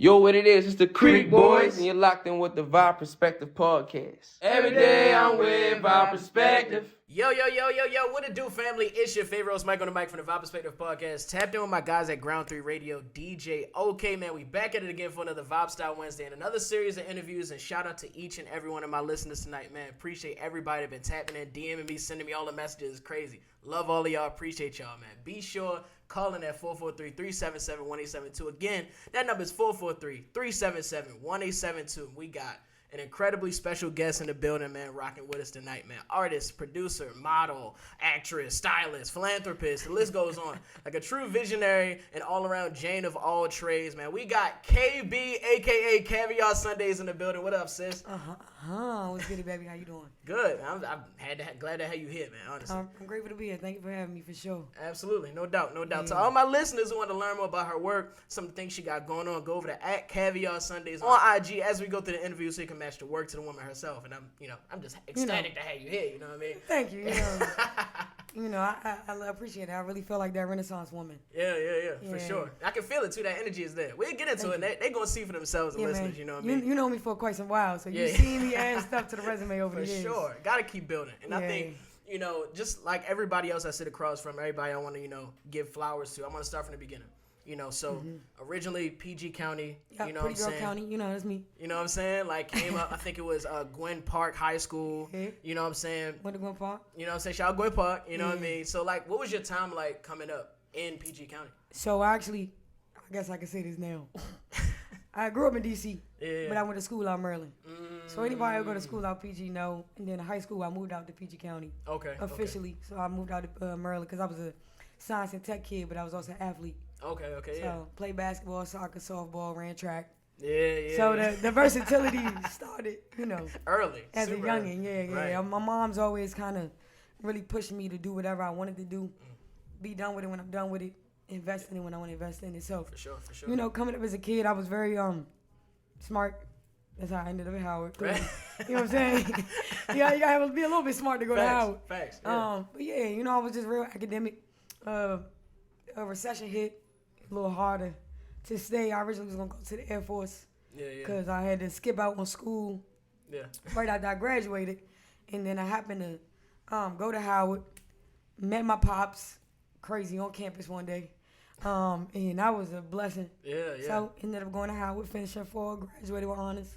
Yo, what it is, it's the Creek Boys, and you're locked in with the Vibe Perspective Podcast. Every day I'm with Vibe Perspective. Yo, what it do, family? It's your favorite host, Mike on the mic from the Vibe Perspective Podcast. Tapped in with my guys at Ground 3 Radio, DJ. Okay, man, we back at it again for another Vibe Style Wednesday and another series of interviews. And shout out to each and every one of my listeners tonight, man. Appreciate everybody that been tapping in, DMing me, sending me all the messages. Crazy. Love all of y'all. Appreciate y'all, man. Be sure, call in at 443-377-1872. Again, that number is 443-377-1872. We got an incredibly special guest in the building, man, rocking with us tonight, man. Artist, producer, model, actress, stylist, philanthropist, the list goes on. Like a true visionary and all-around Jane of all trades, man. We got KB, a.k.a. Kaviar Sundays in the building. What up, sis? What's good, baby? How you doing? Good. I'm glad to have you here, man, honestly. I'm grateful to be here. Thank you for having me, for sure. Absolutely. No doubt. Yeah. To all my listeners who want to learn more about her work, some things she got going on, go over to @Kaviar Sundays on IG as we go through the interview so you can match the work to the woman herself. And I'm just ecstatic to have you here, you know what I mean? Thank you. I appreciate it. I really feel like that Renaissance woman. Yeah, for sure. I can feel it too. That energy is there. We'll get into it. They gonna see for themselves, the listeners, man. You know what I mean? You know me for quite some while, so you see me add stuff to the resume over the years. For sure. Gotta keep building. And I think, just like everybody else I sit across from, everybody I want to, give flowers to, I want to start from the beginning. Originally PG County, Pretty Girl County, that's me. You know what I'm saying? Like came up, I think it was Gwen Park High School. You know what I'm saying? Went to Gwen Park. You know what I'm saying? Shout out Gwen Park. You know what I mean? So like, what was your time like coming up in PG County? So actually, I guess I can say this now. I grew up in D.C., but I went to school out in Maryland. So anybody who go to school out PG know. And then in high school, I moved out to PG County. Okay. Officially. So I moved out to Maryland because I was a science and tech kid, but I was also an athlete. Okay, So played basketball, soccer, softball, ran track. Yeah. So the versatility started, early. As a youngin', yeah. Right. My mom's always kind of really pushing me to do whatever I wanted to do, be done with it when I'm done with it, invest in it when I want to invest in it. So, for sure. Coming up as a kid, I was very smart. That's how I ended up at Howard. Right. You know what I'm saying? You gotta be a little bit smart to go to Howard. Facts. Yeah. But yeah, I was just real academic. A recession hit. A little harder to stay. I originally was gonna go to the Air Force because I had to skip out on school right after I graduated, and then I happened to go to Howard, met my pops crazy on campus one day, and that was a blessing. So ended up going to Howard, finishing 4, graduated with honors.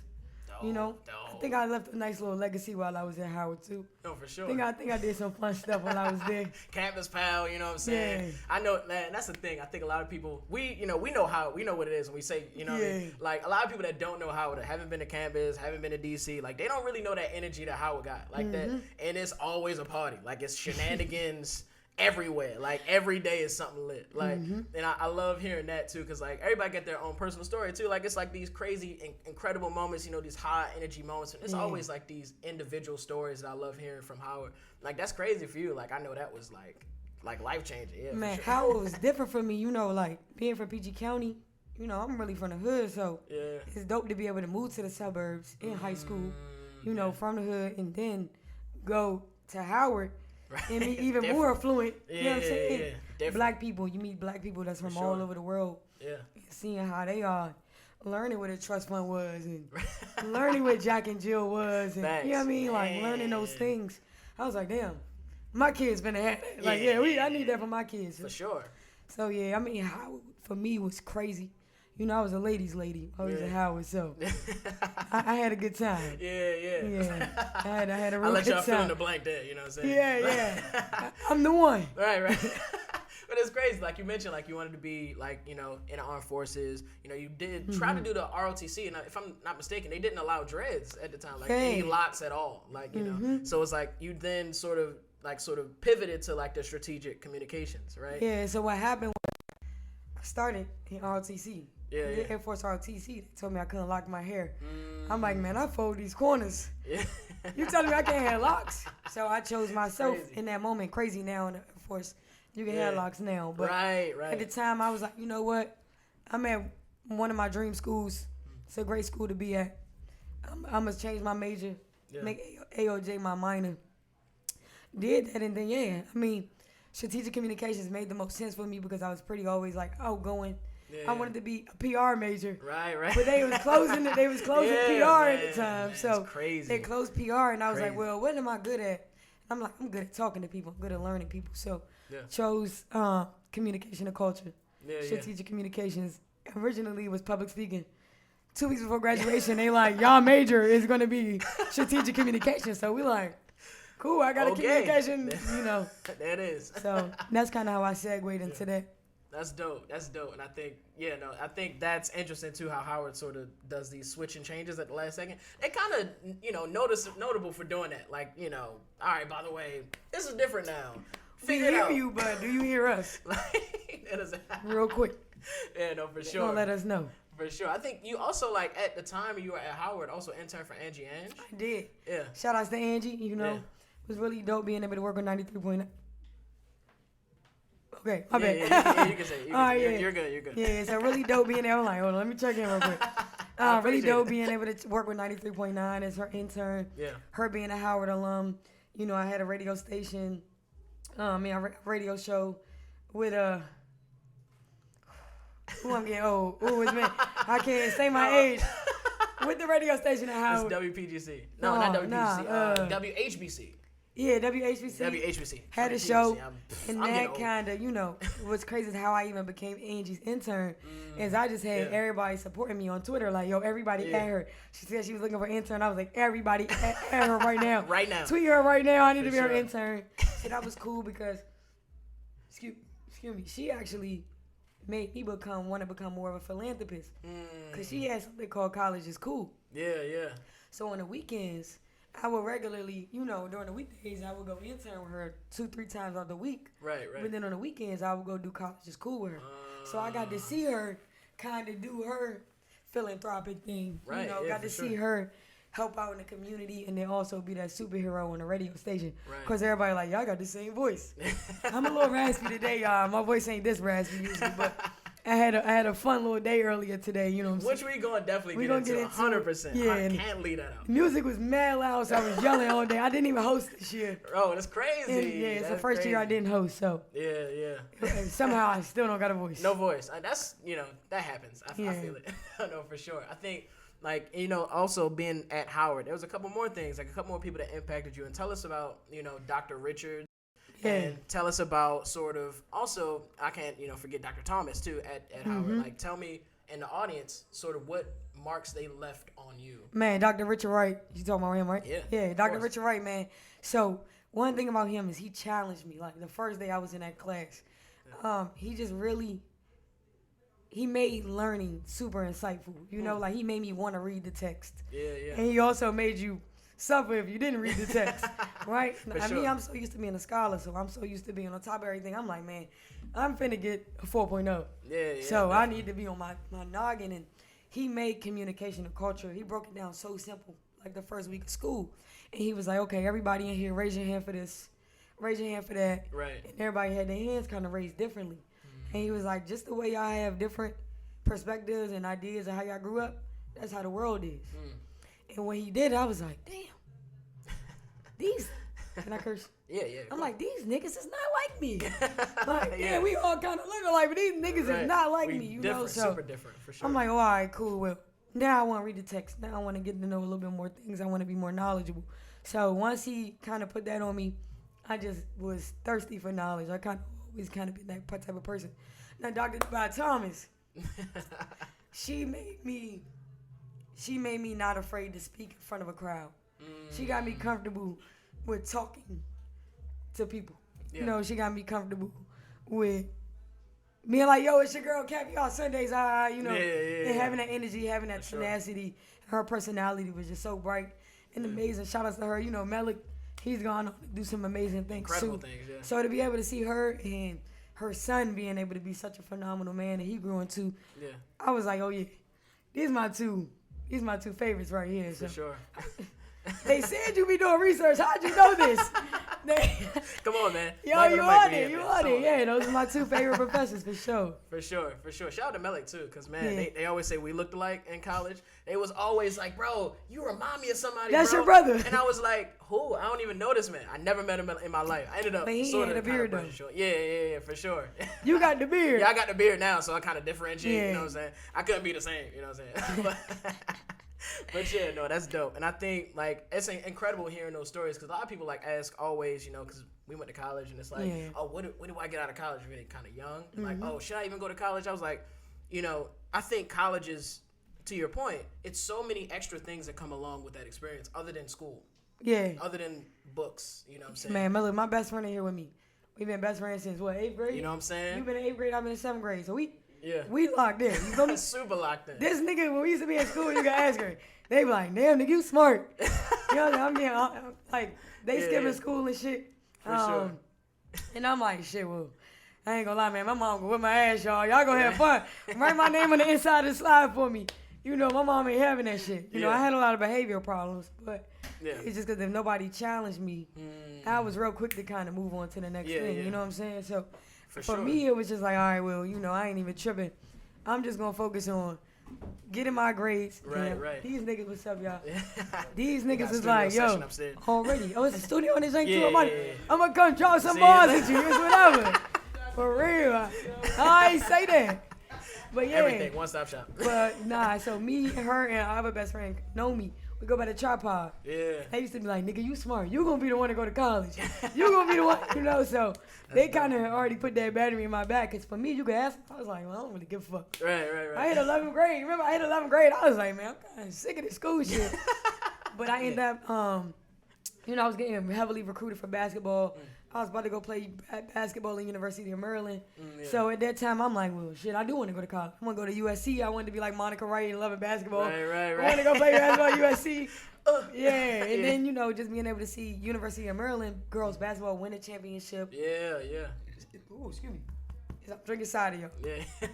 Dope. I think I left a nice little legacy while I was at Howard too. No, for sure. I think I did some fun stuff while I was there. Campus pal, you know what I'm saying? Yeah. I know, man, that's the thing. I think a lot of people, we know how, we know what it is when we say, what I mean? Like a lot of people that don't know Howard, haven't been to campus, haven't been to DC, like they don't really know that energy that Howard got. Like that, and it's always a party. Like it's shenanigans everywhere. Like every day is something lit. Like, and I love hearing that too, because like everybody got their own personal story too. Like it's like these crazy, incredible moments, these high energy moments. And it's always like these individual stories that I love hearing from Howard. Like that's crazy for you. Like I know that was like life changing. Yeah, man, for sure. Howard was different for me. Like being from PG County. I'm really from the hood, so it's dope to be able to move to the suburbs in high school. From the hood, and then go to Howard. Right. And be even more affluent. Yeah, you know what I'm saying? Yeah. Black people, you meet black people that's from all over the world. Yeah. Seeing how they are, learning what a trust fund was, and learning what Jack and Jill was, and Thanks. you know what I mean? Like learning those things. I was like, damn, my kids finna have that. Like, I need that for my kids. For sure. So Howard for me was crazy. I was a ladies' lady. I was at Howard, so I had a good time. Yeah. I had a real I let good y'all time. fill in the blank there, you know what I'm saying? Yeah. I'm the one. Right. But it's crazy. Like you mentioned, like you wanted to be like, in the armed forces. You did try to do the ROTC, and if I'm not mistaken, they didn't allow dreads at the time, like any locks at all. Like, so it's like you then sort of pivoted to like the strategic communications, right? Yeah, so what happened was I started in ROTC. Yeah. Air Force ROTC. They told me I couldn't lock my hair. I'm like, man, I fold these corners. Yeah. You telling me I can't have locks? So I chose myself in that moment. Crazy now in the Air Force. You can have locks now. But right. At the time, I was like, you know what? I'm at one of my dream schools. It's a great school to be at. I must change my major, make AOJ my minor. Did that, and then, strategic communications made the most sense for me because I was pretty always like outgoing. I wanted to be a PR major. Right. But they was closing PR at the time. So crazy. they closed PR, and I was like, well, what am I good at? I'm like, I'm good at talking to people. I'm good at learning people. So chose communication and culture. Strategic communications. Originally, it was public speaking. 2 weeks before graduation, they like, y'all major is going to be strategic communication. So we like, cool, I got a communication, There it is. So that's kind of how I segued into that. That's dope. And I think, I think that's interesting too, how Howard sort of does these switching changes at the last second. They kind of, notable for doing that. Like, all right, by the way, this is different now. We hear you, but do you hear us? Real quick. Yeah, no, for sure. Don't let us know. For sure. I think you also, like, at the time you were at Howard, also interned for Angie Ange. I did. Yeah. Shout outs to Angie, It was really dope being able to work with 93.9. Okay, my bad. Yeah, you can say it. You're good. Yeah, so really dope being there. I'm like, hold on, let me check in real quick. Really dope being able to work with 93.9 as her intern. Yeah. Her being a Howard alum. I had a radio station, a radio show with I'm getting old. Ooh, it's me. I can't say my age. With the radio station at Howard. It's WPGC. No, not WPGC. WHBC. Yeah, WHBC. WHBC. Had a show, and that kind of, what's crazy is how I even became Angie's intern. Is I just had everybody supporting me on Twitter, like, yo, everybody at her. She said she was looking for an intern. I was like, everybody at her right now. Right now. Tweet her right now. I need to be her intern. So that was cool because, excuse me, she actually made me want to become more of a philanthropist. Because she had something called College is Cool. Yeah. So on the weekends, I would regularly, during the weekdays, I would go intern with her 2-3 times out the week. Right. But then on the weekends, I would go do College is Cool with her. So I got to see her kind of do her philanthropic thing. Right. Got to see her help out in the community and then also be that superhero on the radio station. Because everybody like, y'all got the same voice. I'm a little raspy today, y'all. My voice ain't this raspy usually, but I had a fun little day earlier today, Which we gonna definitely get into 100%. Yeah, I can't leave that out. Music was mad loud, so I was yelling all day. I didn't even host this year. Oh, that's crazy. And, it's the first year I didn't host, so. Yeah. Somehow I still don't got a voice. No voice. That's, that happens. I feel it. I know for sure. I think, also being at Howard, there was a couple more things, like a couple more people that impacted you. And tell us about, Dr. Richard. Yeah. And tell us about sort of, also, I can't, forget Dr. Thomas, too, at Howard. Like, tell me and the audience sort of what marks they left on you. Man, Dr. Richard Wright, you talking about him, right? Yeah. Yeah, Dr. Richard Wright, man. So, one thing about him is he challenged me. Like, the first day I was in that class, he just really, he made learning super insightful. Like, he made me want to read the text. Yeah. And he also made you suffer if you didn't read the text, right? Sure. I'm so used to being a scholar, so I'm so used to being on top of everything. I'm like, man, I'm finna get a 4.0. Yeah. So I need to be on my noggin. And he made communication and culture. He broke it down so simple, like the first week of school. And he was like, okay, everybody in here, raise your hand for this. Raise your hand for that. Right. And everybody had their hands kind of raised differently. And he was like, just the way y'all have different perspectives and ideas of how y'all grew up, that's how the world is. And when he did, I was like, damn. These, can I curse? Yeah. I'm like, these niggas is not like me. Like, yeah, we all kind of look alike, but these niggas is not like me, So super different, for sure. I'm like, all right, cool. Well, now I want to read the text. Now I want to get to know a little bit more things. I want to be more knowledgeable. So once he kind of put that on me, I just was thirsty for knowledge. I always kind of been that type of person. Now, Dr. Dubai Thomas, she made me not afraid to speak in front of a crowd. She got me comfortable with talking to people. Yeah. She got me comfortable with being like, yo, it's your girl Kaviar Sundays, and having that energy, having that tenacity. Her personality was just so bright and amazing. Shout out to her. Malik, he's gone on to do some amazing things Incredible too. Things, yeah. So to be able to see her and her son being able to be such a phenomenal man that he grew into, I was like, oh yeah, these my two favorites right here. For sure. They said you be doing research. How'd you know this? Come on, man. Yo, you on it. You on it. Yeah, those are my two favorite professors for sure. For sure. Shout out to Malik, too, because, man, they always say we looked alike in college. They was always like, bro, you remind me of somebody, That's bro. your brother. And I was like, who? I don't even know this man. I never met him in my life. I ended up sort of had a beard, though. Yeah, for sure. You got the beard. Yeah, I got the beard now, so I kind of differentiate, Yeah. you know what I'm saying? I couldn't be the same, you know what I'm saying? But yeah, no, that's dope. And I think, like, it's incredible hearing those stories because a lot of people, like, ask always, you know, because we went to college and it's like, oh, what do I get out of college? Really kind of young. Like, oh, should I even go to college? I was like, you know, I think college is, to your point, it's so many extra things that come along with that experience other than school. Yeah. Other than books, you know what I'm saying? Man, look, my best friend is here with me. We've been best friends since, what, 8th grade? You know what I'm saying? You've been in 8th grade, I've been in 7th grade. So we locked in. You feel me? Super locked in. This nigga, when we used to be in school, you got ask her. They be like, damn, nigga, you smart. You know what I'm saying? I'm getting, like, they skipping school and shit. For sure. And I'm like, shit, well, I ain't gonna lie, man. My mom go whip my ass, y'all. Y'all gonna have fun. Write my name on the inside of the slide for me. You know, my mom ain't having that shit. You know, I had a lot of behavioral problems, but it's just because if nobody challenged me, I was real quick to kind of move on to the next thing. You know what I'm saying? So for me, it was just like, all right, well, you know, I ain't even tripping. I'm just gonna focus on getting my grades. Right. These niggas, what's up, y'all? These niggas is like, yo, already. Oh, it's a studio in this ain't too much. I'm gonna come drop some bars at you. It's whatever. For real. I ain't say that. But yeah. Everything, one-stop shop. But nah, so me, her, and our other best friend know me. We go by the tripod. Yeah. They used to be like, nigga, you smart. You gonna be the one to go to college. You gonna be the one, you know, so they kind of already put that battery in my back. Because for me, you could ask, I was like, well, I don't really give a fuck. Right. I hit 11th grade. Remember, I hit 11th grade. I was like, man, I'm kind of sick of this school shit. But I ended up, you know, I was getting heavily recruited for basketball. I was about to go play basketball in University of Maryland. So at that time, I'm like, well, shit, I do want to go to college. I want to go to USC. I wanted to be like Monica Wright and loving basketball. Right. I want to go play basketball at USC. And then, you know, just being able to see University of Maryland girls basketball win a championship. Yeah. Ooh, excuse me. I'm drinking cider, yo. Yeah.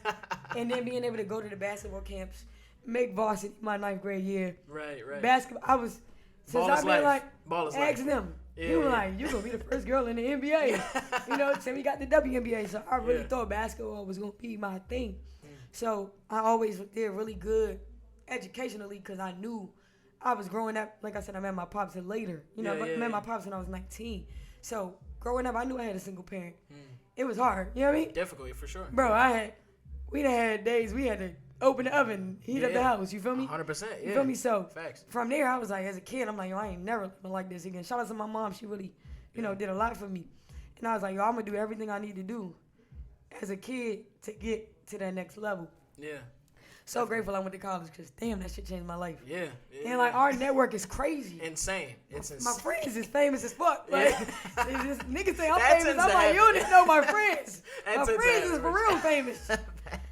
And then being able to go to the basketball camps, make varsity my 9th grade year. Right. Basketball, I was, since I've been like, ask them. You were like, you gonna be the first girl in the NBA. You know, so we got the WNBA. So I really thought basketball was gonna be my thing. So I always did really good educationally because I knew I was growing up. Like I said, I met my pops later. You know, met my pops when I was 19. So growing up, I knew I had a single parent. It was hard. You know what I mean? Difficult, for sure. Bro, we done had days we had to open the oven, heat up the house. You feel me? 100%. Yeah. You feel me? So Facts. From there, I was like, as a kid, I'm like, yo, I ain't never living like this again. Shout out to my mom. She really, you know, did a lot for me. And I was like, yo, I'm going to do everything I need to do as a kid to get to that next level. Yeah. So grateful I went to college because, damn, that shit changed my life. Yeah. And, like, our network is crazy. Insane. It's insane. My friends is famous as fuck. Like, niggas say I'm That famous. tends I'm to like, you happen. didn't know my friends. That My tends to friends is happen, for for real sure. famous.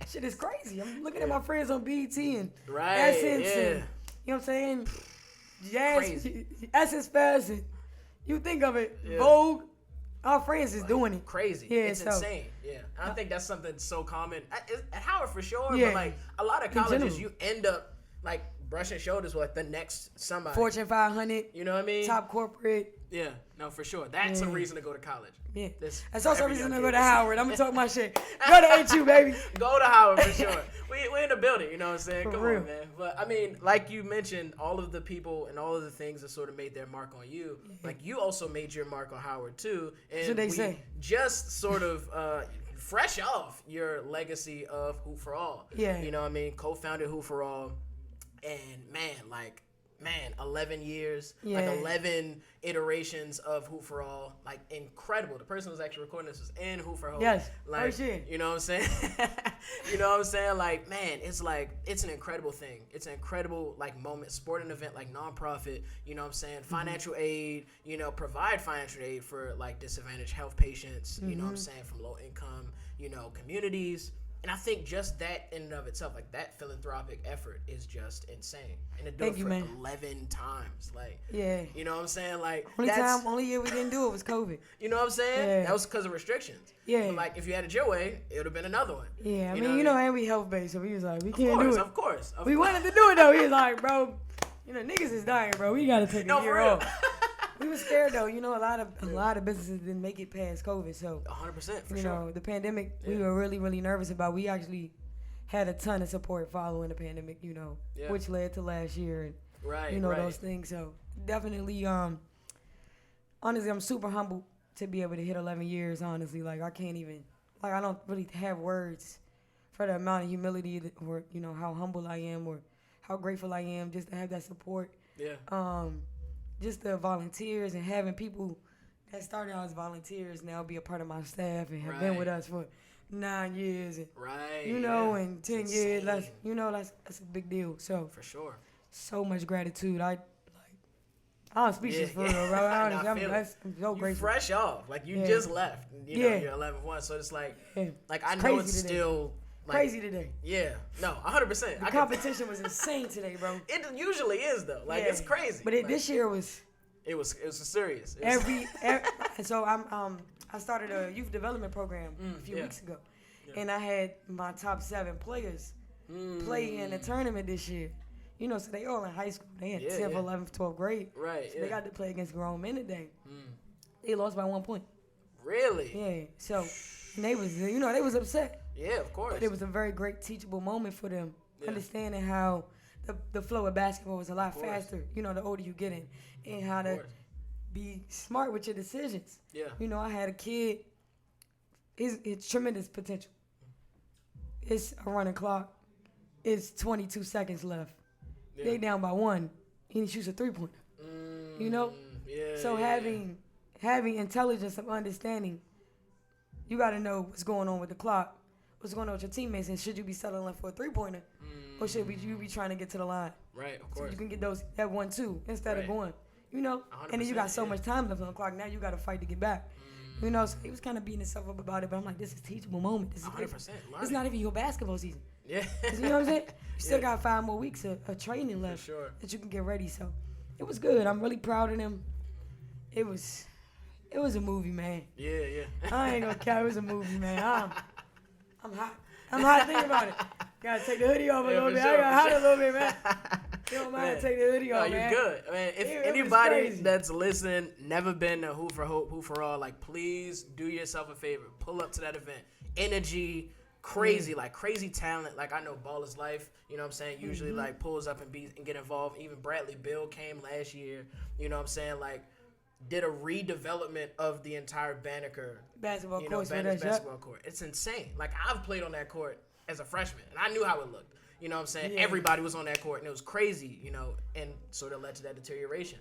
Shit is crazy. I'm looking at my friends on BET and Right, Essence yeah. and, you know what I'm saying? Jazz, Crazy. Essence Fest. And you think of it, Vogue. Our friends is doing it. Crazy. Yeah, It's so- insane. Yeah. And I think that's something so common. At Howard for sure, Yeah. but like a lot of In colleges, general. you end up like brushing shoulders with like the next somebody. Fortune 500, You know what I mean? top corporate. Yeah. No, for sure. That's a reason to go to college. Yeah. This- That's also a every reason to young go kid. to Howard. I'm going to talk my shit. Go to HU, baby. Go to Howard for sure. We're in the building, you know what I'm saying? For Come real. on, man. But I mean, like you mentioned, all of the people and all of the things that sort of made their mark on you. Like you also made your mark on Howard too. And what they we say. just sort of fresh off your legacy of Hoop for All. Yeah. You know what I mean? Co-founded Hoop for All. And man, 11 years, like Yeah. 11 iterations of Hoop for All, like incredible. The person who's actually recording this was in Hoop for Hope. Yes, like, first year. you know what I'm saying? You know what I'm saying? Like, man, it's an incredible thing. It's an incredible, like, moment, sporting event, like, nonprofit, you know what I'm saying? Financial aid, you know, provide financial aid for, like, disadvantaged health patients, you know what I'm saying, from low income, you know, communities. And I think just that in and of itself, like that philanthropic effort is just insane. And to do it for 11 times. Like, you know what I'm saying? Like, Only year we didn't do it was COVID. You know what I'm saying? Yeah. That was because of restrictions. Yeah. But like, if you had it your way, it would have been another one. Yeah, I know mean, what and we health-based, so we was like, we can't do it. Of course. We wanted to do it, though. He was like, bro, you know, niggas is dying, bro. We got to take a year for real. off. We were scared though. You know, a lot of businesses didn't make it past COVID. So 100% for you sure. know, the pandemic we were really, really nervous about. We actually had a ton of support following the pandemic. You know, which led to last year and those things. So definitely, honestly, I'm super humbled to be able to hit 11 years. Honestly, like I can't even, like I don't really have words for the amount of humility that, or you know how humble I am or how grateful I am just to have that support. Yeah. Just the volunteers and having people that started out as volunteers now be a part of my staff and have been with us for 9 years. And, you know, and 10 years. That's a big deal. So for sure. So much gratitude. I'm speechless for real, bro. I'm so grateful. Fresh off, like you just left. You know, you're 11-1, so it's like I know it's today. Still. Like, crazy today. Yeah. No, 100%. The competition was insane today, bro. It usually is though. Like it's crazy. But this year was. It was serious. Every so I started a youth development program a few weeks ago, and I had my top 7 players play in a tournament this year. You know, so they all in high school. They in 10th, 11th, 12th grade. Right. So they got to play against grown men today. They lost by 1 point. Really? Yeah. So and they was upset. Yeah, of course. But it was a very great teachable moment for them, understanding how the flow of basketball was a lot faster, you know, the older you get in, and how to be smart with your decisions. Yeah. You know, I had a kid, it's tremendous potential. It's a running clock. It's 22 seconds left. Yeah. They down by 1, and he shoots a 3-pointer. You know? Yeah. So having intelligence of understanding, you got to know what's going on with the clock. What's going on with your teammates, and should you be settling for a 3-pointer, or should you be trying to get to the line? Right, of course. So you can get that 1-2 instead of going, you know. And then you got so much time left on the clock. Now you got to fight to get back. You know, so he was kind of beating himself up about it, but I'm like, this is teachable moment. This is 100%. It's not even your basketball season. Yeah. You know what I'm saying? You still got 5 more weeks of training left that you can get ready. So it was good. I'm really proud of them. It was a movie, man. Yeah. I ain't gonna care. It was a movie, man. I'm hot. I'm hot thinking about it. Gotta take the hoodie off a little bit. I got hot a little bit, man. You don't mind to take the hoodie off, man. You're good. Man, if anybody that's listening, never been to Hoop for Hope, Hoop for All, like, please do yourself a favor. Pull up to that event. Energy, crazy, like, crazy talent. Like, I know Baller's Life, you know what I'm saying, usually, like, pulls up and get involved. Even Bradley Bill came last year, you know what I'm saying, like, did a redevelopment of the entire Banneker basketball court. It's insane. Like, I've played on that court as a freshman, and I knew how it looked. You know what I'm saying? Yeah. Everybody was on that court, and it was crazy, you know, and sort of led to that deterioration.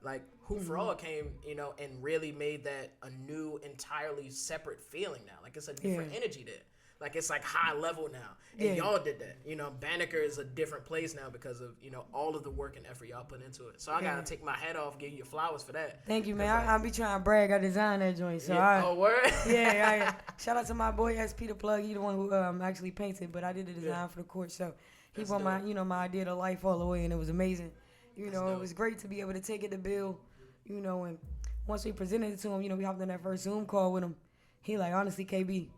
Like, Hoop for All came, you know, and really made that a new, entirely separate feeling now. Like, it's a different energy there. Like, it's like high level now. And y'all did that. You know, Banneker is a different place now because of, you know, all of the work and effort y'all put into it. So I got to take my hat off, give you flowers for that. Thank you, man. I'll be trying to brag. I designed that joint. So Oh, word? Yeah. Shout out to my boy SP the Plug. He the one who actually painted, but I did the design for the court. So he brought my idea to life all the way, and it was amazing. You know, it was great to be able to take it to Bill, you know, and once we presented it to him, you know, we hopped on that first Zoom call with him. He like, honestly, KB,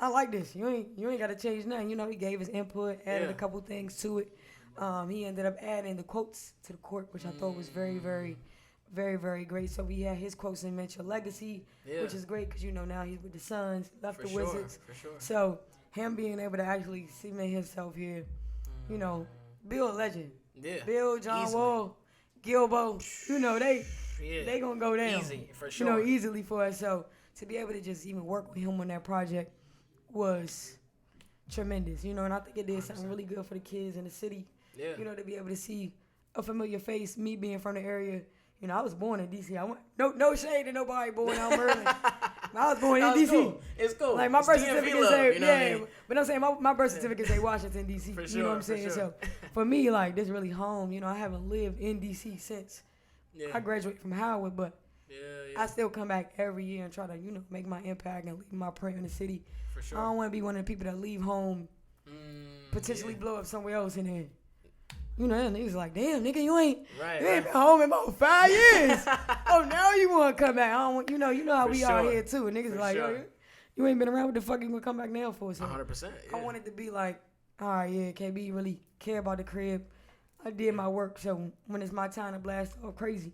I like this. You ain't got to change nothing. You know, he gave his input, added a couple things to it. He ended up adding the quotes to the court, which I thought was very, very, very, very great. So we had his quotes and mention legacy, which is great because, you know, now he's with the Suns, left the Wizards. For sure. So him being able to actually cement himself here, you know, Bill a legend. Yeah. Bill, John Wall, Gilbo, you know, they going to go down. Easy, for sure. You know, easily for us. So to be able to just even work with him on that project was tremendous, you know, and I think it did 100%. Something really good for the kids in the city. Yeah. You know, to be able to see a familiar face, me being from the area. You know, I was born in D.C. No shade to nobody born out Maryland. I was born in D.C. Cool. It's cool. Like, my birth certificate say, you know what I mean? But I'm saying my birth certificate say Washington, D.C. For sure, you know what I'm saying? Sure. So, for me, like, this really home. You know, I haven't lived in D.C. since I graduated from Howard, but I still come back every year and try to, you know, make my impact and leave my print in the city. For sure. I don't want to be one of the people that leave home, potentially blow up somewhere else, and then, you know, and niggas like, damn, nigga, you ain't been home in about 5 years. Oh, now you want to come back? I don't want, you know how we are here too. And niggas like, yo, you ain't been around. What the fuck you gonna come back now for? So 100%. I wanted to be like, all right, yeah, KB, you really care about the crib. I did my work, so when it's my time to blast off crazy,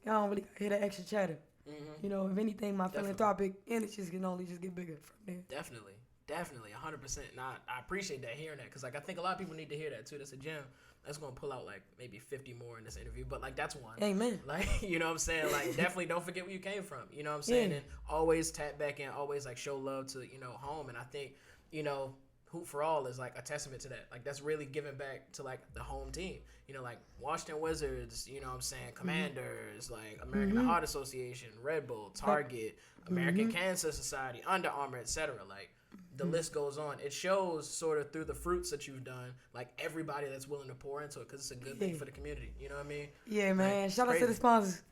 I don't really hear that extra chatter. Mm-hmm. You know, if anything, my philanthropic energies can only just get bigger from there. Definitely, 100%. And I appreciate that, hearing that, because like I think a lot of people need to hear that too. That's a gem. That's gonna pull out like maybe 50 more in this interview, but like that's one. Amen. Like, you know what I'm saying? Like, definitely don't forget where you came from. You know what I'm saying? And always tap back in, always like show love to, you know, home. And I think, you know, Hoop for All is like a testament to that. Like, that's really giving back to like the home team. You know, like Washington Wizards, you know what I'm saying, Commanders, like American Heart Association, Red Bull, Target, American Cancer Society, Under Armour, etc. Like, the list goes on. It shows sort of through the fruits that you've done, like everybody that's willing to pour into it, because it's a good thing for the community. You know what I mean? Yeah, man. Like, shout out to the sponsors.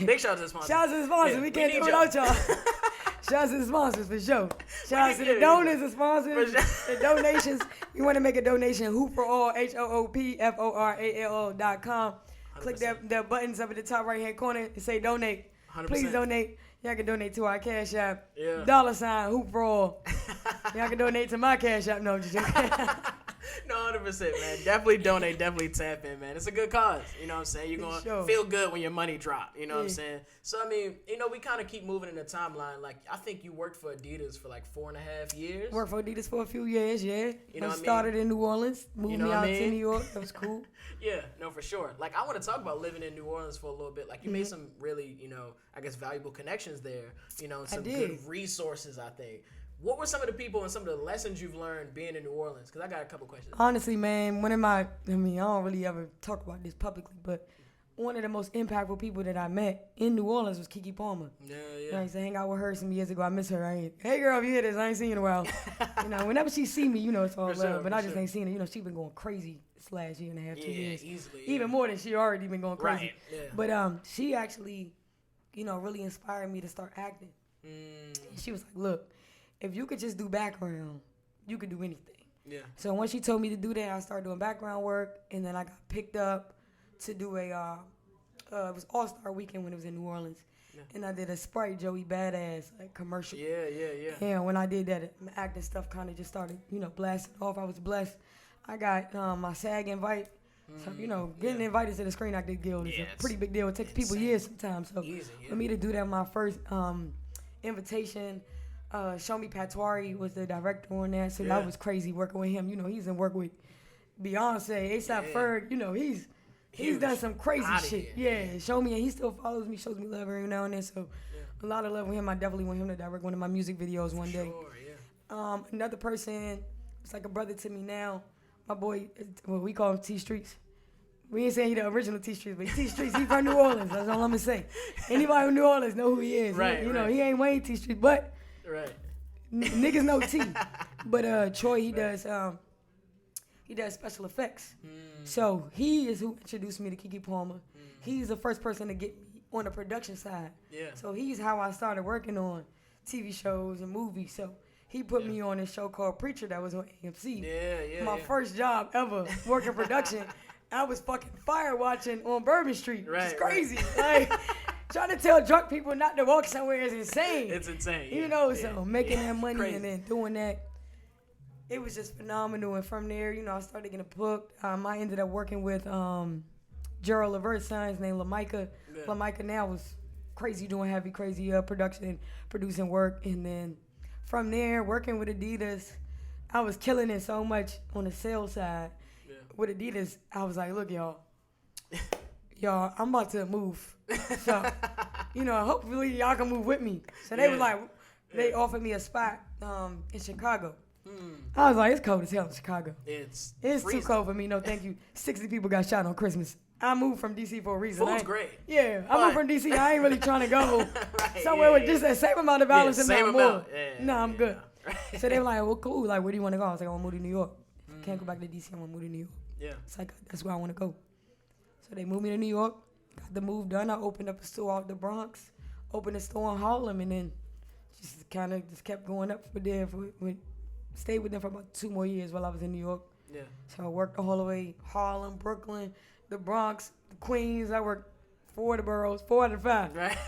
Big shout out to the sponsors. Shout out to the sponsors. Yeah, we can't do it without y'all. Shout out to the sponsors for sure. Shout out to the donors and sponsors. The donations. You want to make a donation? Hoop for All, HOOPFORALL.com. Click the buttons up at the top right hand corner and say donate. 100%. Please donate. Y'all can donate to our Cash App. Yeah. $ Hoop for All. Y'all can donate to my Cash App. No, just joking. No, 100%, man. Definitely donate. Definitely tap in, man. It's a good cause. You know what I'm saying? You're going to feel good when your money drop. You know what I'm saying? So, I mean, you know, we kind of keep moving in the timeline. Like, I think you worked for Adidas for like 4.5 years. Worked for Adidas for a few years, yeah. You know, I started in New Orleans, moved me out to New York. That was cool. Yeah, no, for sure. Like, I want to talk about living in New Orleans for a little bit. Like, you made some really, you know, I guess valuable connections there. You know, some good resources, I think. What were some of the people and some of the lessons you've learned being in New Orleans? Because I got a couple questions. Honestly, man, I don't really ever talk about this publicly, but one of the most impactful people that I met in New Orleans was Keke Palmer. Yeah. You know, I used to hang out with her some years ago. I miss her. Hey, girl, if you hear this, I ain't seen you in a while. You know, whenever she see me, you know, it's all love. But I just ain't seen her. You know, she been going crazy this last year and a half, 2 years. Easily. Even more than she already been going crazy. Right. Yeah. But she actually, you know, really inspired me to start acting. She was like, look, if you could just do background, you could do anything. Yeah. So once she told me to do that, I started doing background work, and then I got picked up to do it was All-Star Weekend when it was in New Orleans. Yeah. And I did a Sprite Joey Badass like commercial. Yeah. And when I did that, my acting stuff kind of just started, you know, blasting off. I was blessed. I got my SAG invite. So, you know, getting invited to the Screen Actors Guild is a pretty big deal. It takes people years sometimes. So for me to do that, my first invitation, Shomi Patwari was the director on that. So that was crazy working with him. You know, he's in work with Beyonce, A$AP Ferg. You know, he's done some crazy shit. Yeah, show me, and he still follows me, shows me love every now and then. So a lot of love with him. I definitely want him to direct one of my music videos one day. Another person, it's like a brother to me now. My boy, well, we call him T Streets. We ain't saying he the original T Streets, but T Streets, he from New Orleans. That's all I'm gonna say. Anybody from New Orleans know who he is. You know, he ain't Wayne T Streets, but niggas know T. But Troy, he does special effects. So he is who introduced me to Keke Palmer. He's the first person to get me on the production side. So he's how I started working on TV shows and movies. So he put me on a show called Preacher that was on AMC. My first job ever working production. I was fucking fire watching on Bourbon Street. It's crazy. Like, trying to tell drunk people not to walk somewhere is insane. It's insane. You know, so making that money and then doing that, it was just phenomenal. And from there, you know, I started getting booked. I ended up working with Gerald Levert's son, his name LaMicah. LaMicah now was crazy doing heavy, crazy production, producing work. And then from there, working with Adidas, I was killing it so much on the sales side. With Adidas, I was like, look, y'all, I'm about to move. So, you know, hopefully y'all can move with me. So they was like, they offered me a spot in Chicago. I was like, it's cold as hell in Chicago. It's too cold for me. No, thank you. 60 people got shot on Christmas. I moved from D.C. for a reason. Food's great. Yeah, I moved from D.C. I ain't really trying to go somewhere with just that same amount of violence and not more. No, I'm good. So they were like, well, cool. Like, where do you want to go? I was like, I want to move to New York. I can't go back to D.C. I want to move to New York. It's like, that's where I want to go. So they moved me to New York. Got the move done. I opened up a store out the Bronx. Opened a store in Harlem. And then just kind of just kept going up for there. Stayed with them for about 2 more years while I was in New York. So I worked all the way Harlem, Brooklyn, the Bronx, the Queens. I worked 4 of the boroughs, 4 out of 5. Right.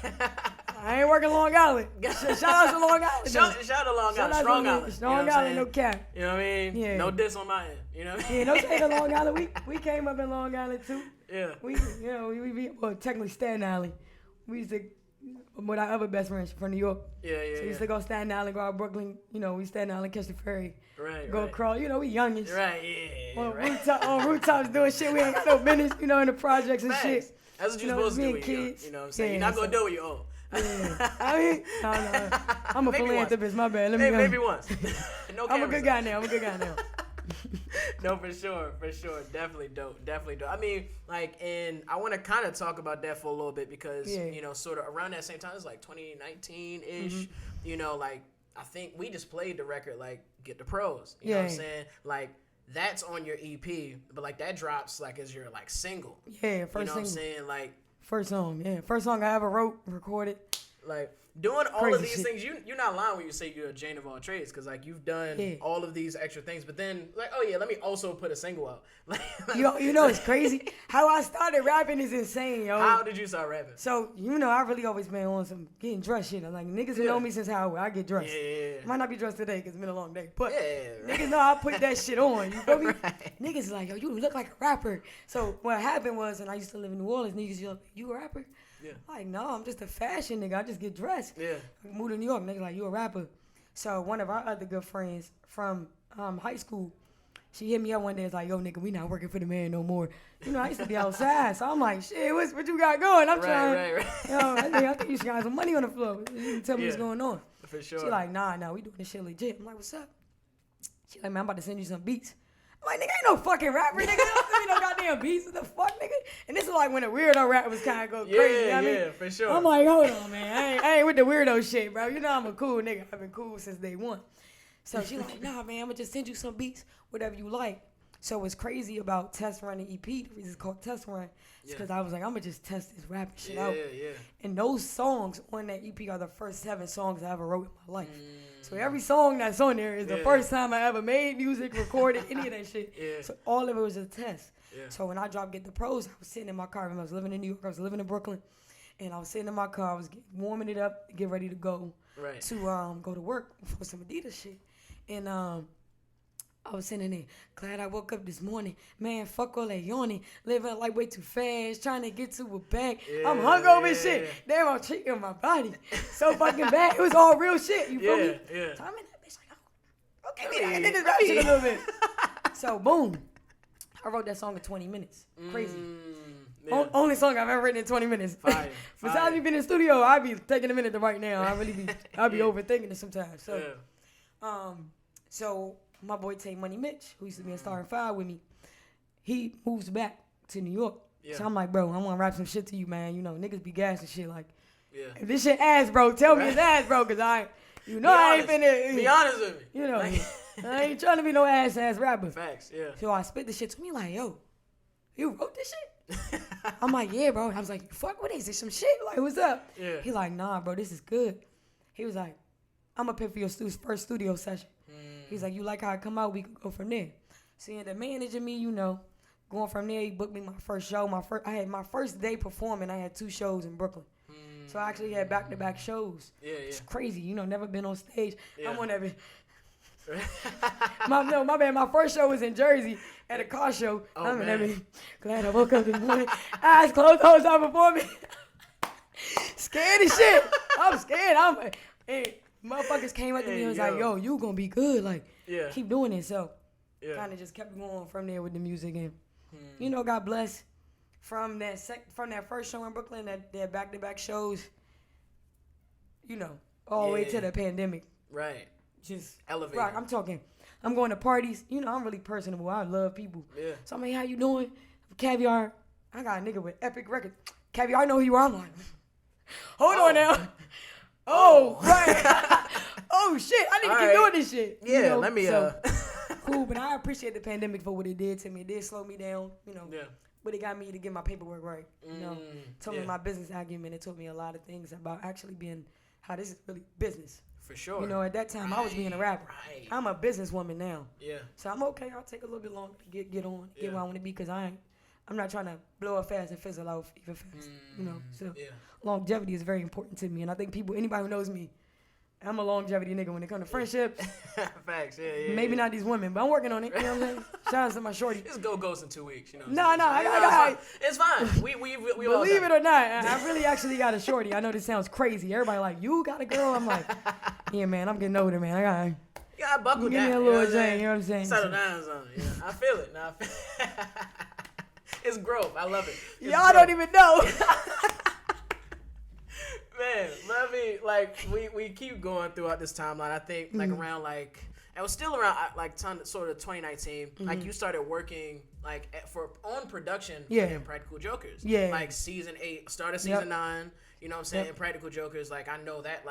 I ain't working Long Island. Shout out to Long Island. Shout out to Long Island. Strong Island. Strong Island, no cap. You know what I mean? Yeah. No diss on my end. You know what I mean? Yeah, no shade to Long Island. We came up in Long Island too. Yeah. We technically Staten Island. we used to, with our other best friends from New York. Yeah. So we used to go Staten Island, go out Brooklyn. You know, we Staten Island, catch the ferry. Right. Go across. You know, we youngest. Right. Yeah. On rooftops doing shit. We ain't got no business. You know, in the projects and shit. That's what you're supposed to do with kids. You know what I'm saying? You're not gonna do it with your own. Yeah. I mean, no. I'm a philanthropist. My bad. Let me go. Maybe once. No, I'm a good guy now. No, for sure. Definitely dope. I mean, like, and I want to kind of talk about that for a little bit because, you know, sort of around that same time, it's like 2019-ish, you know, like, I think we just played the record, like, Get the Pros. You know what I'm saying? Like, that's on your EP, but, like, that drops, like, as your, like, single. Yeah, first single. You know what I'm saying? Like, first song, yeah. First song I ever wrote, recorded. Like, doing all of these things, you're not lying when you say you're a Jane of all trades, because, like, you've done all of these extra things, but then, like, oh, yeah, let me also put a single out. Like, you know, it's crazy. How I started rapping is insane, yo. How did you start rapping? So, you know, I really always been on some getting dressed shit. I'm like, niggas know me since how I get dressed. Yeah. Might not be dressed today because it's been a long day, but niggas know I put that shit on. You feel me? Niggas like, yo, you look like a rapper. So, what happened was, and I used to live in New Orleans, niggas, you a rapper? Yeah. Like, no, I'm just a fashion nigga. I just get dressed. Yeah. I moved to New York. Niggas like, you a rapper. So one of our other good friends from high school, she hit me up one day. It's like, yo, nigga, we not working for the man no more. You know, I used to be outside. So I'm like, shit, what you got going? I'm trying. Right. Yo, I think you should got some money on the floor. You can tell me what's going on. For sure. She like, nah, we doing this shit legit. I'm like, what's up? She like, man, I'm about to send you some beats. I'm like, nigga, ain't no fucking rapper, nigga. Don't send me no goddamn beats. What the fuck, nigga? And this is like when the weirdo rap was kind of go crazy. You know what I mean? For sure. I'm like, hold on, man. I ain't with the weirdo shit, bro. You know I'm a cool nigga. I've been cool since day one. So she like, nah, man, I'm going to just send you some beats, whatever you like. So what's crazy about Test Run and EP, the reason it's called Test Run, is because I was like, I'm going to just test this rapping shit out. And those songs on that EP are the first 7 songs I ever wrote in my life. So every song that's on there is the first time I ever made music, recorded, any of that shit. So all of it was a test. So when I dropped Get the Pros, I was sitting in my car. I was living in New York. I was living in Brooklyn. And I was sitting in my car. I was warming it up, get ready to go to go to work for some Adidas shit. And I was sitting there, glad I woke up this morning. Man, fuck all that yawning. Living like way too fast, trying to get to a bag. I'm hungover and shit. Damn, I'm cheating my body. So fucking bad. It was all real shit. You feel me? So I'm in that bitch like, oh, give me that. I did this rap shit a little bit. So, boom. I wrote that song in 20 minutes. Crazy. Only song I've ever written in 20 minutes. Fire. Besides me being in the studio, I be taking a minute to write now. I be overthinking it sometimes. So, so my boy Tay Money Mitch, who used to be in Star and Fire with me, he moves back to New York. So I'm like, bro, I want to rap some shit to you, man. You know, niggas be gassing shit like, if this shit ass, bro, tell me it's ass, bro, because I ain't finna. Be honest with me. You know, I ain't trying to be no ass rapper. Facts, So I spit the shit to me like, yo, you wrote this shit? I'm like, yeah, bro. I was like, fuck, what is this? Some shit? Like, what's up? He like, nah, bro, this is good. He was like, I'm going to pay for your first studio session. He's like, you like how I come out? We could go from there. So he ended up managing me, you know. Going from there, he booked me my first show. I had my first day performing. I had 2 shows in Brooklyn. So I actually had back-to-back shows. It's crazy. You know, never been on stage. I'm on that bitch. my bad. My first show was in Jersey at a car show. I'm in that bitch. Glad I woke up this morning. Eyes closed the whole time before me. Scared as shit. I'm scared. And motherfuckers came up to me and was like, yo, you gonna be good. Like, keep doing it. So, kind of just kept going from there with the music. And, you know, God bless. From that first show in Brooklyn, that back-to-back shows, you know, all the way to the pandemic. Right. Just elevated. Right, I'm going to parties. You know, I'm really personable. I love people. So I'm like, how you doing? Kaviar. I got a nigga with epic records. Kaviar, I know who you are. I'm like, hold on now. Right. Oh, shit. I need to keep doing this shit. Yeah, you know? let me, Cool, but I appreciate the pandemic for what it did to me. It did slow me down, you know. Yeah. But it got me to get my paperwork right, you know. Told me my business acumen. It taught me a lot of things about actually being, how this is really business. For sure. You know, at that time, I was being a rapper. Right. I'm a businesswoman now. Yeah. So I'm okay. I'll take a little bit longer to get where I want to be because I'm not trying to blow up fast and fizzle out even fast. You know, so longevity is very important to me. And I think anybody who knows me, I'm a longevity nigga when it comes to friendships. Facts, yeah. Maybe not these women, but I'm working on it. You know what I'm saying? Shout out to my shorty. Just go ghost in 2 weeks, you know. No, it's fine. We believe it or not, I really actually got a shorty. I know this sounds crazy. Everybody like, you got a girl? I'm like, yeah, man, I'm getting older, man. You gotta buckle give down. Give me a little Jane, you know what I'm saying? Settle down something. Yeah, I feel it. It's growth. I love it. Y'all don't even know. Man, let me, like, we keep going throughout this timeline. I think, like, around, like, it was still around, like, sort of 2019. Like, you started working, like, on production in Practical Jokers. Yeah. Like, season 8, started season 9, you know what I'm saying? Practical Jokers, like, I know that,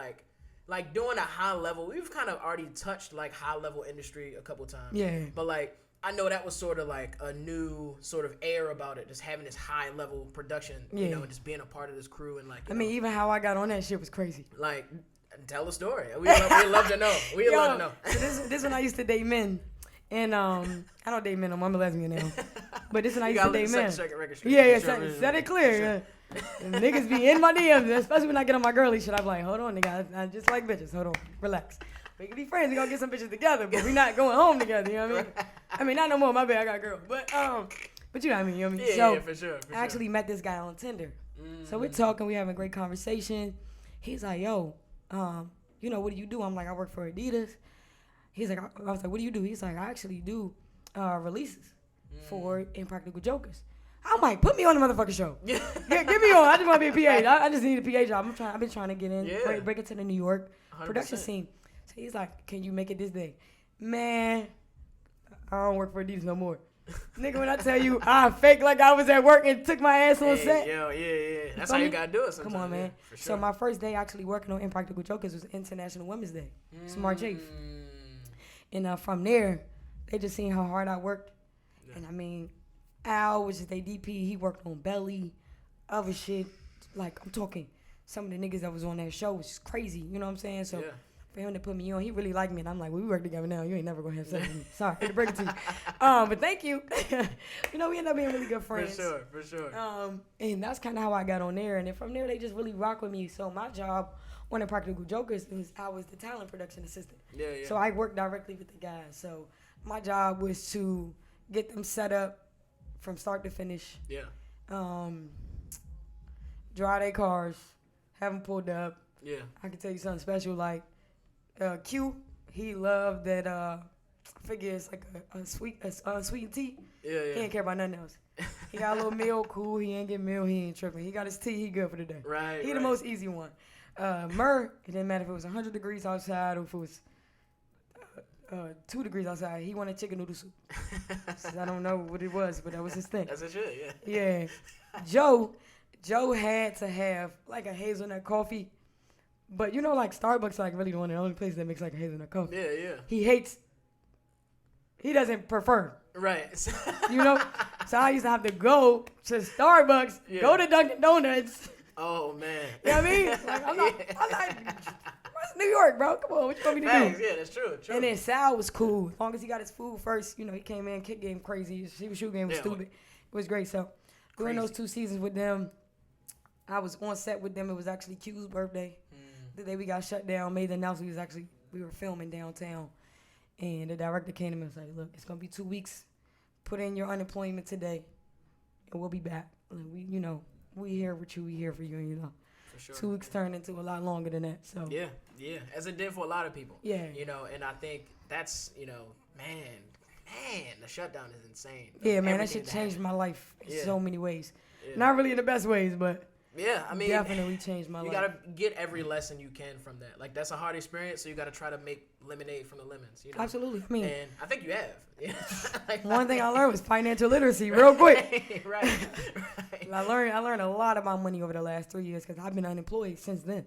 like doing a high level, we've kind of already touched, like, high level industry a couple times. Yeah. But, like, I know that was sort of like a new sort of air about it, just having this high level production, you know, and just being a part of this crew and like. I mean, even how I got on that shit was crazy. Like, tell the story. We love to know. We love to know. So this when I used to date men, and I don't date men. I'm a lesbian now, but this when I used to date men. Set it clear. Niggas be in my DMs, especially when I get on my girly shit. I'm like, hold on, nigga, I just like bitches. Hold on, relax. We can be friends. We gonna get some bitches together, but we not going home together. You know what I mean? I mean, not no more. My bad. I got a girl, but you know what I mean. You know what I mean? Yeah, for sure. I actually met this guy on Tinder. So we're talking. We having a great conversation. He's like, yo, you know, what do you do? I'm like, I work for Adidas. He's like, I was like, what do you do? He's like, I actually do releases for Impractical Jokers. I'm like, put me on the motherfucking show. Get me on. I just want to be a PA. I just need a PA job. I've been trying to get in, break into the New York 100%. Production scene. So he's like, can you make it this day? Man, I don't work for Adidas no more. Nigga, when I tell you, I fake like I was at work and took my ass on set. Yeah. That's how you got to do it sometimes. Come on, man. For sure. So my first day actually working on Impractical Jokers was International Women's Day. It's March 8th. And from there, they just seen how hard I worked. Yeah. And I mean, Al, which is their DP, he worked on Belly, other shit. Like, I'm talking, some of the niggas that was on that show was crazy. You know what I'm saying? So for him to put me on, he really liked me. And I'm like, well, we work together now. You ain't never going to have sex with me. Sorry to break it to you. But thank you. You know, we ended up being really good friends. For sure. And that's kind of how I got on there. And then from there, they just really rock with me. So my job on the Practical Jokers I was the talent production assistant. Yeah. So I worked directly with the guys. So my job was to get them set up from start to finish. Yeah. Drive their cars, have them pulled up. Yeah. I can tell you something special. Like Q, he loved that. I figure it's like a sweet tea. Yeah. He ain't care about nothing else. He got a little meal, cool. He ain't get meal. He ain't tripping. He got his tea. He good for the day. Right. He the most easy one. Murr, it didn't matter if it was 100 degrees outside or if it was 2 degrees outside. He wanted chicken noodle soup. So I don't know what it was, but that was his thing. That's a shit, yeah. Joe had to have like a hazelnut coffee, but you know, like Starbucks, like really the only place that makes like a hazelnut coffee. Yeah. He doesn't prefer. Right. You know, so I used to have to go to Starbucks, go to Dunkin' Donuts. Oh man. You know what I mean? Like I'm not. Where's New York, bro? Come on, what you want me to do? Yeah, that's true. And then Sal was cool. As long as he got his food first, you know, he came in, kick game crazy. His shoe game was stupid. It was great. So during those 2 seasons with them, I was on set with them. It was actually Q's birthday. The day we got shut down, made the announcement. We were filming downtown. And the director came to me and was like, look, it's going to be 2 weeks. Put in your unemployment today, and we'll be back. And we here with you. We here for you, you know. For sure. 2 weeks turned into a lot longer than that. So yeah, as it did for a lot of people. Yeah. You know, and I think that's, man, the shutdown is insane. Yeah, man, that shit changed my life in so many ways. Yeah. Not really in the best ways, but yeah, I mean, definitely changed my life. You gotta get every lesson you can from that. Like, that's a hard experience, so you gotta try to make lemonade from the lemons. You know? Absolutely. I mean, and I think you have. One thing I learned was financial literacy, real quick. Right. I learned a lot about money over the last 3 years because I've been unemployed since then.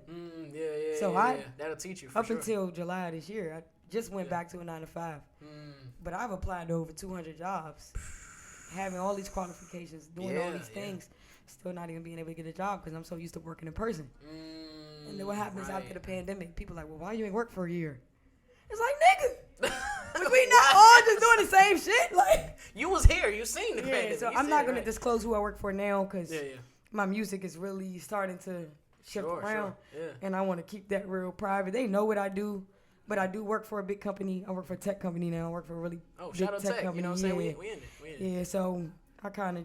So that'll teach you. For until July this year, I just went back to a 9-to-5. But I've applied to over 200 jobs, having all these qualifications, doing all these things. Still not even being able to get a job because I'm so used to working in person. And then what happens after the pandemic? People are like, well, why you ain't work for a year? It's like, nigga, we not all just doing the same shit. Like, you was here, you seen the pandemic. So I'm not gonna disclose who I work for now because my music is really starting to shift around. Yeah. And I want to keep that real private. They know what I do, but I do work for a big company. I work for a tech company now. I work for a really big tech company. You know what I'm saying? We in it. Yeah, so I kind of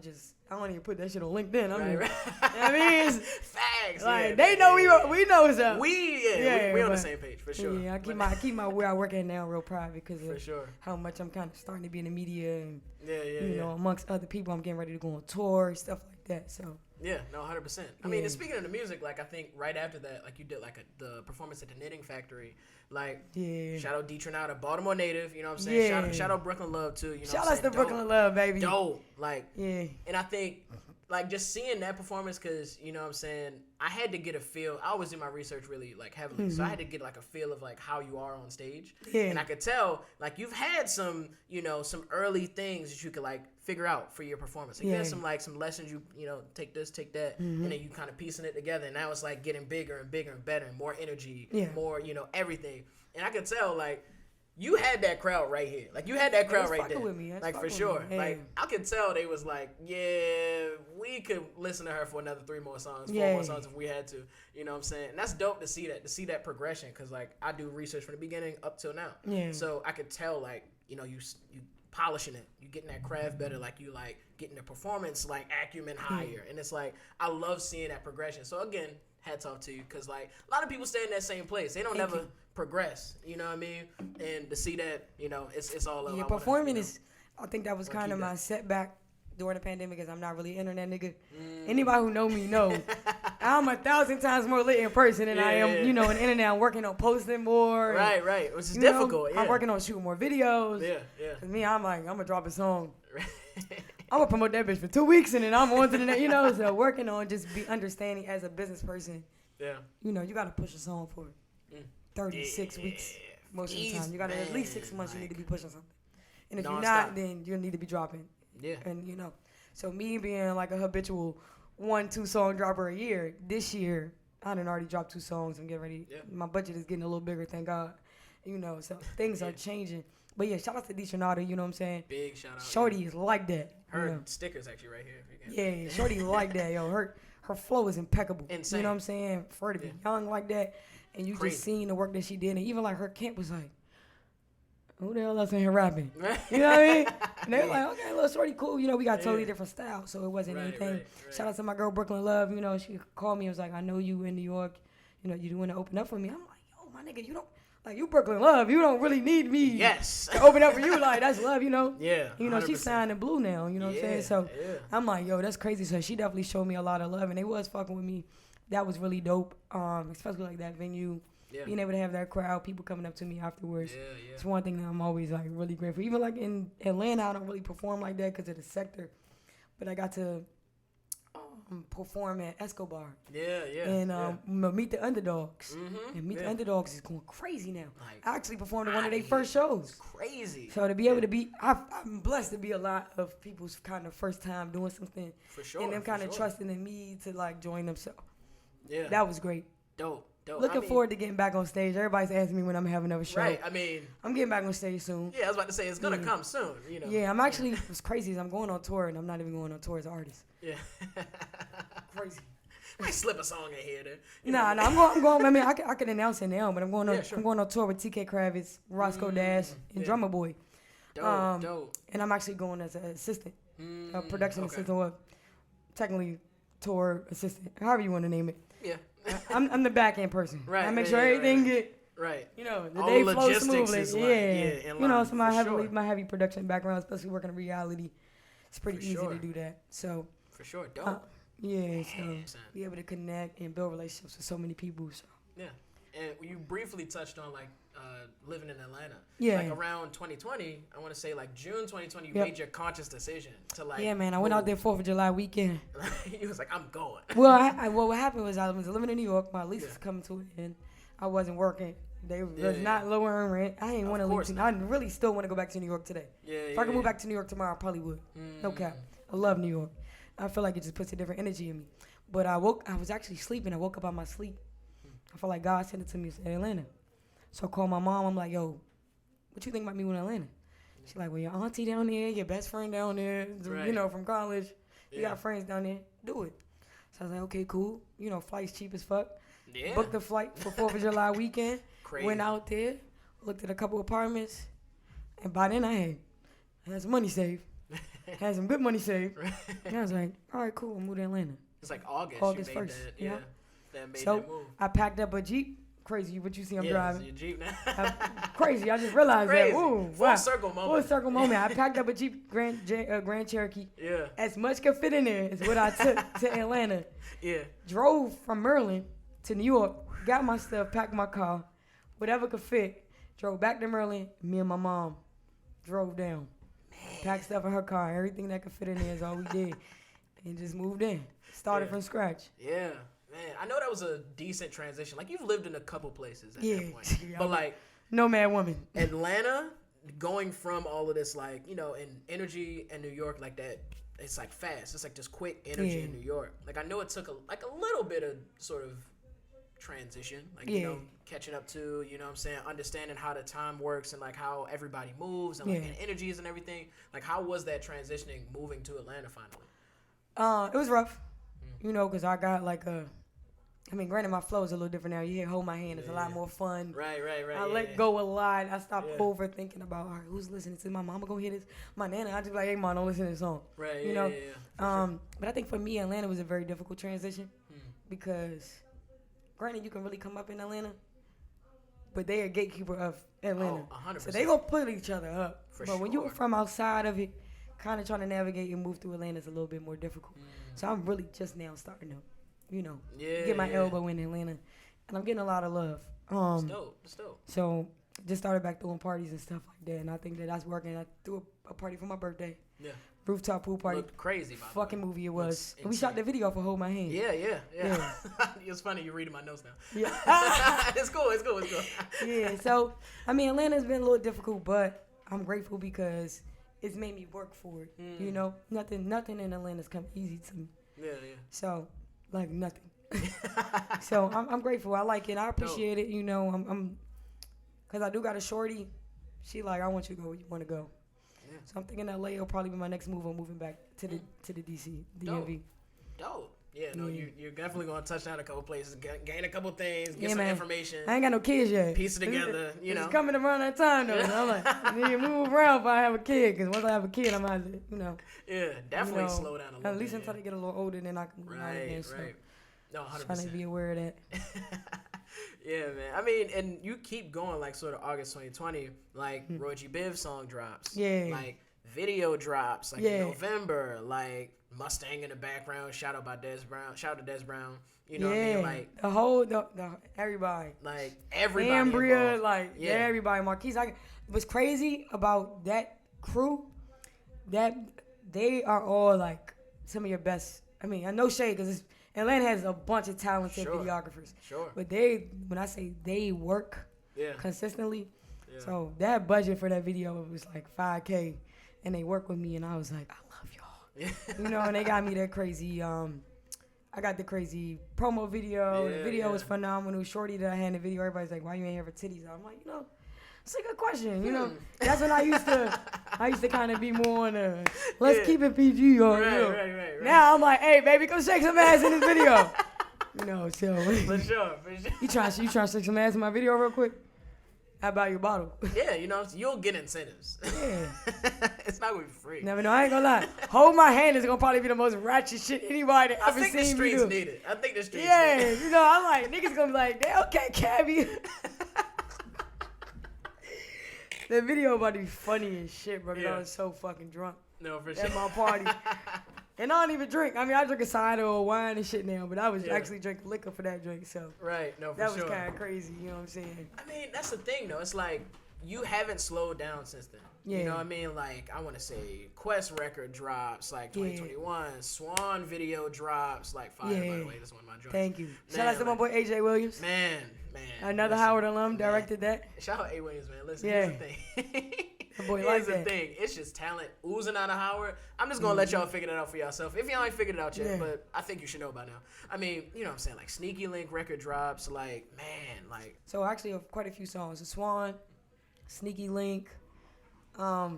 I don't even put that shit on LinkedIn. I mean, right. I mean, it's facts. like they know we know what's up. We on the same page for sure. Yeah, I keep my where I work at now real private because of sure. how much I'm kind of starting to be in the media and you know, amongst other people, I'm getting ready to go on tour, stuff like that. So yeah, no, 100%. I mean, and speaking of the music, like I think right after that, like you did like the performance at the Knitting Factory, like shout out D Trinata, Baltimore native, you know what I'm saying? Yeah. Shout out Brooklyn Love too, you know. Shout out to Brooklyn Love, baby. Dope, like and I think like just seeing that performance, because you know what I'm saying, I had to get a feel. I always do my research really like heavily, so I had to get like a feel of like how you are on stage, and I could tell like you've had some, you know, some early things that you could like figure out for your performance. Like, you had some lessons, you know, take this, take that, and then you kind of piecing it together, and now it's like getting bigger and bigger and better and more energy, more, you know, everything. And I could tell like you had that crowd right here. Like you had that crowd right there. With me. Like for sure. Like I could tell they was like, yeah, we could listen to her for another 3 more songs, 4 more songs if we had to. You know what I'm saying? And that's dope to see that progression, because like I do research from the beginning up till now. Yeah. So I could tell like, you know, you polishing it, you getting that craft better, like you like getting the performance like acumen higher, and it's like I love seeing that progression. So again, hats off to you, because like a lot of people stay in that same place, they don't ever progress, you know what I mean? And to see that, you know, it's all up. Performing is, I think that was kind of my setback during the pandemic, because I'm not really an internet nigga. Anybody who know me know I'm 1,000 times more lit in person than I am, you know, on the internet. I'm working on posting more. Right, which is difficult. I'm working on shooting more videos. Cause me, I'm like, I'm gonna drop a song. I'm gonna promote that bitch for 2 weeks, and then I'm on to the next, you know. So working on just be understanding as a business person. Yeah. You know, you gotta push a song for 36 weeks most of the time. You gotta at least 6 months. You need to be pushing something. And if you're not, then you need to be dropping. Yeah. And you know, so me being like a habitual 1-2 song dropper a year, this year I done already dropped 2 songs. I'm getting ready. Yeah. My budget is getting a little bigger, thank God. You know, so things are changing. But yeah, shout out to D Trinata, you know what I'm saying? Big shout out. Shorty is like that. Her sticker's actually right here. If you can. Yeah, Shorty like that, yo. Her flow is impeccable. Insane. You know what I'm saying? For her to be young like that, and you just seen the work that she did, and even like her camp was like, who the hell else in here rapping? You know what I mean? And they were like, okay, little Shorty cool. You know, we got totally different styles, so it wasn't anything. Right. Shout out to my girl Brooklyn Love. You know, she called me and was like, I know you in New York. You know, you want to open up for me? I'm like, yo, my nigga, you don't. Like, you Brooklyn Love, you don't really need me to open up for you. Like, that's love, you know? Yeah. You know, 100%. She's signed in Blue now, you know what I'm saying? So I'm like, yo, that's crazy. So she definitely showed me a lot of love, and they was fucking with me. That was really dope, especially like that venue. Yeah. Being able to have that crowd, people coming up to me afterwards. Yeah. It's one thing that I'm always like really grateful. Even like in Atlanta, I don't really perform like that because of the sector. But I got to perform at Escobar. And Meet the Underdogs. And Meet the Underdogs is going crazy now. Like, I actually performed at one of their first shows. It's crazy. So to be able to be, I'm blessed to be a lot of people's kind of first time doing something. For sure. And them kind of trusting in me to like join them. So that was great. Dope. Looking forward to getting back on stage. Everybody's asking me when I'm having another show. Right. I mean, I'm getting back on stage soon. Yeah, I was about to say it's gonna come soon. You know. Yeah, I'm actually. What's crazy is I'm going on tour, and I'm not even going on tour as an artist. Yeah. Crazy. Might slip a song in here, then. Nah, I'm going. I mean, I can announce it now, but I'm going on. I'm going on tour with TK Kravitz, Roscoe Dash, and Drummer Boy. Dope. And I'm actually going as an assistant, a production assistant, or technically tour assistant, however you want to name it. Yeah. I'm the back end person. Right. I make sure everything get you know, the day flows smoothly. You know, so my heavy production background, especially working in reality, it's pretty easy to do that. So for sure, dope. So be able to connect and build relationships with so many people. So and you briefly touched on like living in Atlanta. Yeah. Like around 2020, I want to say like June 2020, you made your conscious decision to like. Yeah, man. I went out there 4th of July weekend. He was like, I'm going. Well, what happened was I was living in New York. My lease was coming to an end. I wasn't working. They was not lowering rent. I didn't want to leave. I really still want to go back to New York today. If I could move back to New York tomorrow, I probably would. No cap. I love New York. I feel like it just puts a different energy in me. But I was actually sleeping. I woke up out of my sleep. I felt like God sent it to me in Atlanta. So I called my mom. I'm like, yo, what you think about me in Atlanta? She's like, well, your auntie down there, your best friend down there, you know, from college. You got friends down there. Do it. So I was like, okay, cool. You know, flight's cheap as fuck. Yeah. Booked the flight for 4th of July weekend. Crazy. Went out there, looked at a couple apartments, and by then I had some money saved. Had some good money saved. And I was like, all right, cool. I'll move to Atlanta. It's like August. August you made 1st. That, Yeah. That made So that move. I packed up a Jeep. Crazy what you see I'm driving. It's your Jeep now. Crazy. I just realized Crazy. that. Ooh, Full wow. circle moment. Full circle moment. I packed up a Jeep Grand Cherokee. Yeah. As much could fit in there is what I took to Atlanta. Yeah. Drove from Maryland to New York. Got my stuff, packed my car, whatever could fit. Drove back to Maryland. Me and my mom drove down. Packed stuff in her car. Everything that could fit in there is all we did. And just moved in. Started from scratch. Yeah. Man, I know that was a decent transition. Like, you've lived in a couple places at that point. Yeah, but, like... Nomad woman. Atlanta, going from all of this, like, you know, in energy in New York like that, it's, like, fast. It's, like, just quick energy in New York. Like, I know it took, a little bit of sort of transition. Like, you know, catching up to, you know what I'm saying, understanding how the time works and, like, how everybody moves and, like, and energies and everything. Like, how was that transitioning moving to Atlanta finally? It was rough. You know, because I got, like, granted, my flow is a little different now. You hear Hold My Hand. It's a lot more fun. Right. I let go a lot. I stopped overthinking about, all right, who's listening to my mama gonna hear this? My nana. I just be like, hey, mom, don't listen to this song. Right, you know? Sure. But I think for me, Atlanta was a very difficult transition because, granted, you can really come up in Atlanta, but they a gatekeeper of Atlanta. Oh, 100%. So they gonna put each other up. But when you're from outside of it, kind of trying to navigate and move through Atlanta is a little bit more difficult. So I'm really just now starting to, you know, get my elbow in Atlanta, and I'm getting a lot of love. It's dope. So just started back doing parties and stuff like that, and I think that's working. I threw a party for my birthday. Yeah. Rooftop pool party. Looked crazy, by the fucking way. movie it was. We shot the video for Hold My Hand. Yeah. It's funny you're reading my notes now. Yeah. It's cool. Yeah. So Atlanta's been a little difficult, but I'm grateful because it's made me work for it. You know, nothing in Atlanta's come easy to me. Yeah. So, like, nothing. So I'm grateful. I like it. I appreciate it. You know, I'm because I do got a shorty. She like, I want you to go where you want to go. Yeah. So I'm thinking LA will probably be my next move. I'm moving back to the DC, DMV. Dope. Yeah, no, you're definitely gonna touch down a couple places, gain a couple things, get some information. I ain't got no kids yet. Piece it together, you know. It's coming around that time though. I'm like, I need to move around if I have a kid, because once I have a kid, I'm gonna have to, you know. Yeah, definitely slow down a little bit. At least until they get a little older, then I can move out again. So right. No, 100%. Trying to be aware of that. Yeah, man. And you keep going, like, sort of August 2020, like, Roy G. Biv song drops. Yeah. Like, video drops, like, in November, like, Mustang in the background, shout out to Des Brown. You know what I mean? Like, the whole, everybody. Like, everybody Ambria, involved. like, everybody. Marquise. What's crazy about that crew, that they are all, like, some of your best. I know shade, because Atlanta has a bunch of talented videographers. Sure. But when I say they work consistently, so that budget for that video was like $5K, and they work with me, and I was like, I love y'all. You know, and they got me that crazy, I got the crazy promo video. The video was phenomenal. Shorty that I had in the video, everybody's like, why you ain't here for titties? I'm like, you know, it's a good question. You know, that's when I used to kind of be more on let's keep it PG. Right. Now I'm like, hey, baby, come shake some ass in this video. You know, so. For sure. You trying to shake some ass in my video real quick? How about your bottle? Yeah, you know, you'll get incentives. Yeah. It's not going to be free. Never know. I ain't going to lie. Hold My Hand is going to probably be the most ratchet shit anybody ever seen me do. I think the streets need it. Yeah, you know, I'm like, niggas going to be like, okay, Kaviar. The video about to be funny as shit, bro, because I was so fucking drunk. No, for sure. At my party. And I don't even drink. I drink a cider or wine and shit now, but I was actually drinking liquor for that drink, so. Right, no, for sure. That sure. was kind of crazy, you know what I'm saying? That's the thing, though. It's like, you haven't slowed down since then. Yeah. You know what I mean? Like, I want to say Quest record drops, like, 2021. Swan video drops, like, fire, by the way. That's one of my joints. Thank you. Shout out to my boy AJ Williams. Man. Another Howard alum directed that. Shout out A. Williams, man. Listen, here's the thing. Here's the thing. It's just talent oozing out of Howard. I'm just going to let y'all figure that out for yourself. If y'all ain't figured it out yet, but I think you should know by now. You know what I'm saying? Like, Sneaky Link record drops. Like, man, like. So, actually, quite a few songs. The Swan, Sneaky Link, a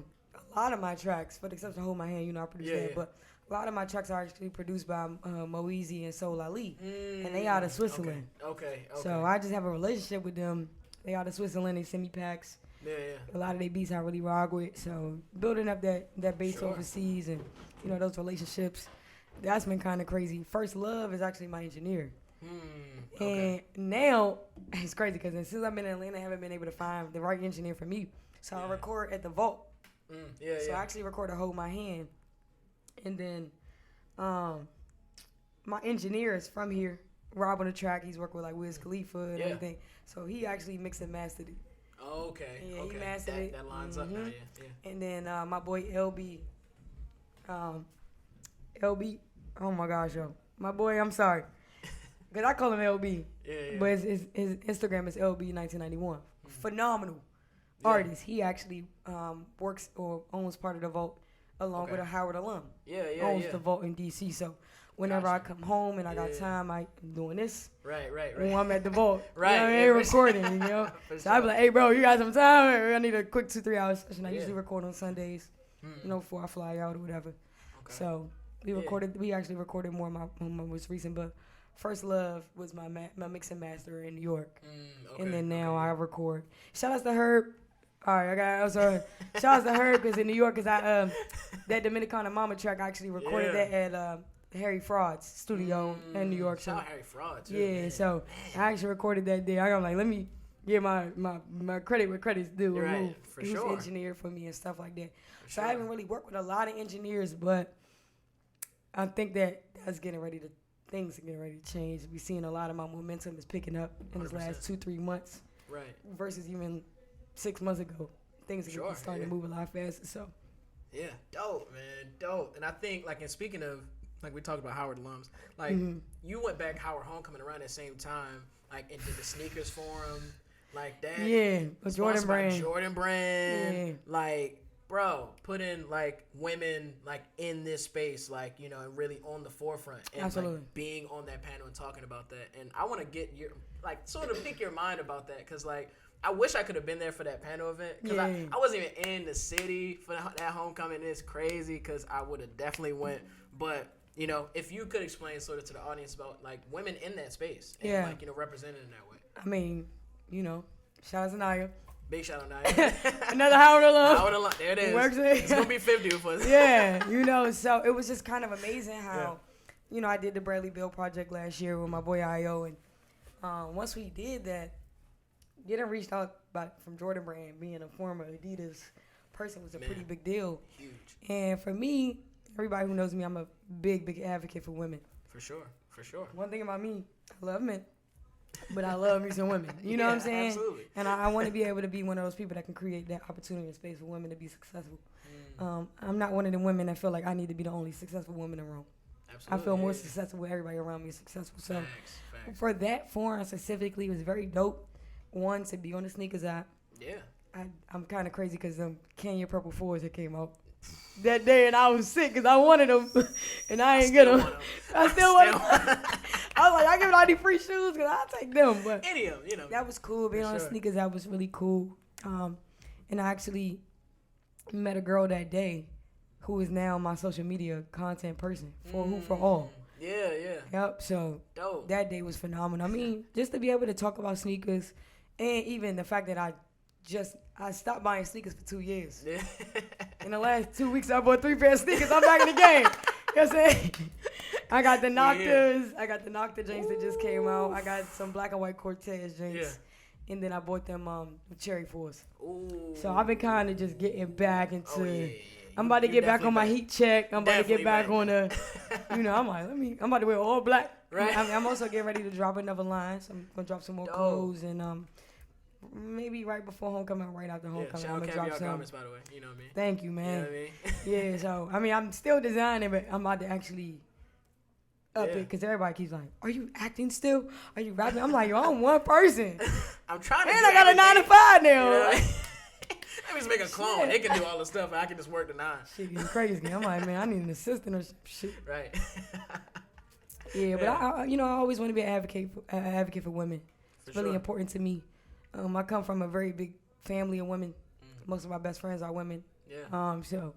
lot of my tracks, for the exception of Hold My Hand, you know, I produced that. But a lot of my tracks are actually produced by Moeezy and Soul Ali, and they out of Switzerland. Okay. So I just have a relationship with them. They out of Switzerland. They send me packs. Yeah. A lot of their beats I really rock with. So building up that base overseas and those relationships, that's been kind of crazy. First Love is actually my engineer. And now it's crazy because since I've been in Atlanta, I haven't been able to find the right engineer for me. So I record at the Vault. So I actually record a Hold My Hand. And then my engineer is from here. Rob on the track. He's worked with like Wiz Khalifa and everything. So he actually mixed and mastered it. Okay. Yeah, he mastered it. That lines up now, yeah. And then my boy LB. LB. Oh my gosh, yo. My boy, I'm sorry. Because I call him LB. Yeah. But his Instagram is LB1991. Phenomenal artist. He actually works or owns part of the Vault along with a Howard alum. Owns the Vault in D.C. So whenever I come home and I got time, I'm doing this. Right. When I'm at the Vault. Right. You know, I ain't recording, you know. So I be like, hey, bro, you got some time? I need a quick 2-3 hour session. I usually record on Sundays, before I fly out or whatever. Okay. So we actually recorded more of my most recent, but First Love was my mix and master in New York. And then now I record. Shout outs to Herb. All right, shout outs to Herb because in New York, because I that Dominicana Mama track, I actually recorded that at Harry Fraud's studio in New York. Shout out Harry Fraud too. Yeah, man. So I actually recorded that day. I'm like, let me give my credit where credit's due. Right, who's engineered for me and stuff like that. So I haven't really worked with a lot of engineers, but I think things are getting ready to change. We're seeing a lot of my momentum is picking up in these last 2-3 months. Right. Versus even 6 months ago. Things are starting to move a lot faster. So. Yeah, dope, man, dope. And I think, like, and speaking of, like, we talked about Howard alums, like, you went back Howard Homecoming around that same time, like, and did the sneakers forum, like that. Yeah, Jordan Brand. Yeah. Like, bro, putting, like, women, like, in this space, like, you know, and really on the forefront. And, absolutely. Like, being on that panel and talking about that. And I want to get your, like, sort of pick your mind about that, because, like, I wish I could have been there for that panel event, because I wasn't even in the city for that homecoming. It's crazy, because I would have definitely went. But, you know, if you could explain sort of to the audience about, like, women in that space and, like, you know, represented in that way. I mean, you know, shout out to Naya. Big shout out Naya. Another Howard alum. Howard alum. There it is. It's going to be 50 for us. Yeah, you know, so it was just kind of amazing how, you know, I did the Bradley Bill project last year with my boy I.O. And once we did that, getting reached out from Jordan Brand, being a former Adidas person, was a pretty big deal. Huge. And for me, everybody who knows me, I'm a big advocate for women. For sure. One thing about me, I love men, but I love me some women. You know what I'm saying? Absolutely. And I want to be able to be one of those people that can create that opportunity and space for women to be successful. I'm not one of them women that feel like I need to be the only successful woman in the room. Absolutely. I feel more successful with everybody around me is successful. So Facts. for that forum specifically, it was very dope. One, to be on the sneakers app. Yeah. I'm kind of crazy because Kenya Purple 4s that came out that day, and I was sick because I wanted them, and I ain't get them. I still want them. I was like, I give it all these free shoes because I'll take them. But any of them, you know. That was cool. Being on the sneakers, that was really cool. And I actually met a girl that day who is now my social media content person for Who For All. Yeah. Yep. So dope. That day was phenomenal. I mean, just to be able to talk about sneakers, and even the fact that I stopped buying sneakers for 2 years. Yeah. In the last 2 weeks, I bought 3 pairs of sneakers. I'm back in the game. You know what I'm saying? I got the Noctas. I got the Nocta jeans that just came out. I got some black and white Cortez jeans. Yeah. And then I bought them Cherry 4s. Ooh. So I've been kind of just getting back into... I'm about to get back on my heat check. I'm about to get back on the... You know, I'm like, I'm about to wear all black. Right. I'm also getting ready to drop another line. So I'm going to drop some more clothes and... maybe right before homecoming, right after homecoming. Shout out Kaviar garments, by the way. You know what I mean? Thank you, man. You know what I mean? Yeah, so, I mean, I'm still designing, but I'm about to actually up it because everybody keeps like, are you acting still? Are you rapping? I'm like, yo, I'm one person. I'm trying to and I got a 9 to 5 now. You know what I mean? Let me just make a clone. Shit. They can do all the stuff, and I can just work the 9. Shit getting crazy. I'm like, man, I need an assistant or some shit. Right. Yeah, but I always want to be an advocate for women. It's really important to me. I come from a very big family of women. Most of my best friends are women. Yeah. So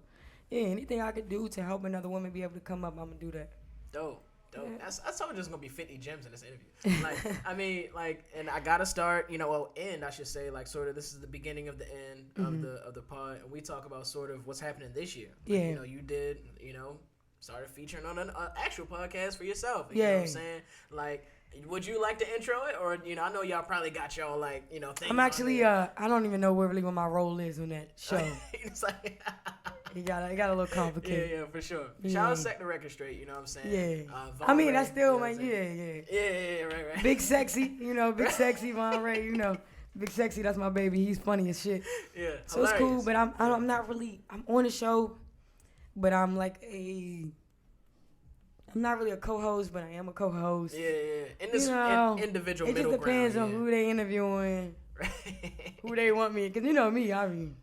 anything I could do to help another woman be able to come up, I'm gonna do that. Dope. Yeah. I told you there's gonna be 50 gems in this interview. Like, I mean, like, and I gotta start, end, I should say, like, sort of, this is the beginning of the end of the pod, and we talk about sort of what's happening this year. Like, you did, started featuring on an actual podcast for yourself. You know what I'm saying? Like, would you like to intro it, or I know y'all probably got y'all like things. I'm actually I don't even know really what my role is on that show. It's like. It got a little complicated. Yeah, for sure. Shout out Set the Record Straight, you know what I'm saying? Yeah. I mean, that's still right. Big Sexy, Big Sexy, Von Ray, Big Sexy, that's my baby. He's funny as shit. Yeah, so hilarious. It's cool, but I'm not really, I'm on the show, but I'm like I'm not really a co-host, but I am a co-host. Yeah. In this individual it middle just depends ground, on who they interviewing, who they want me, because me, I mean.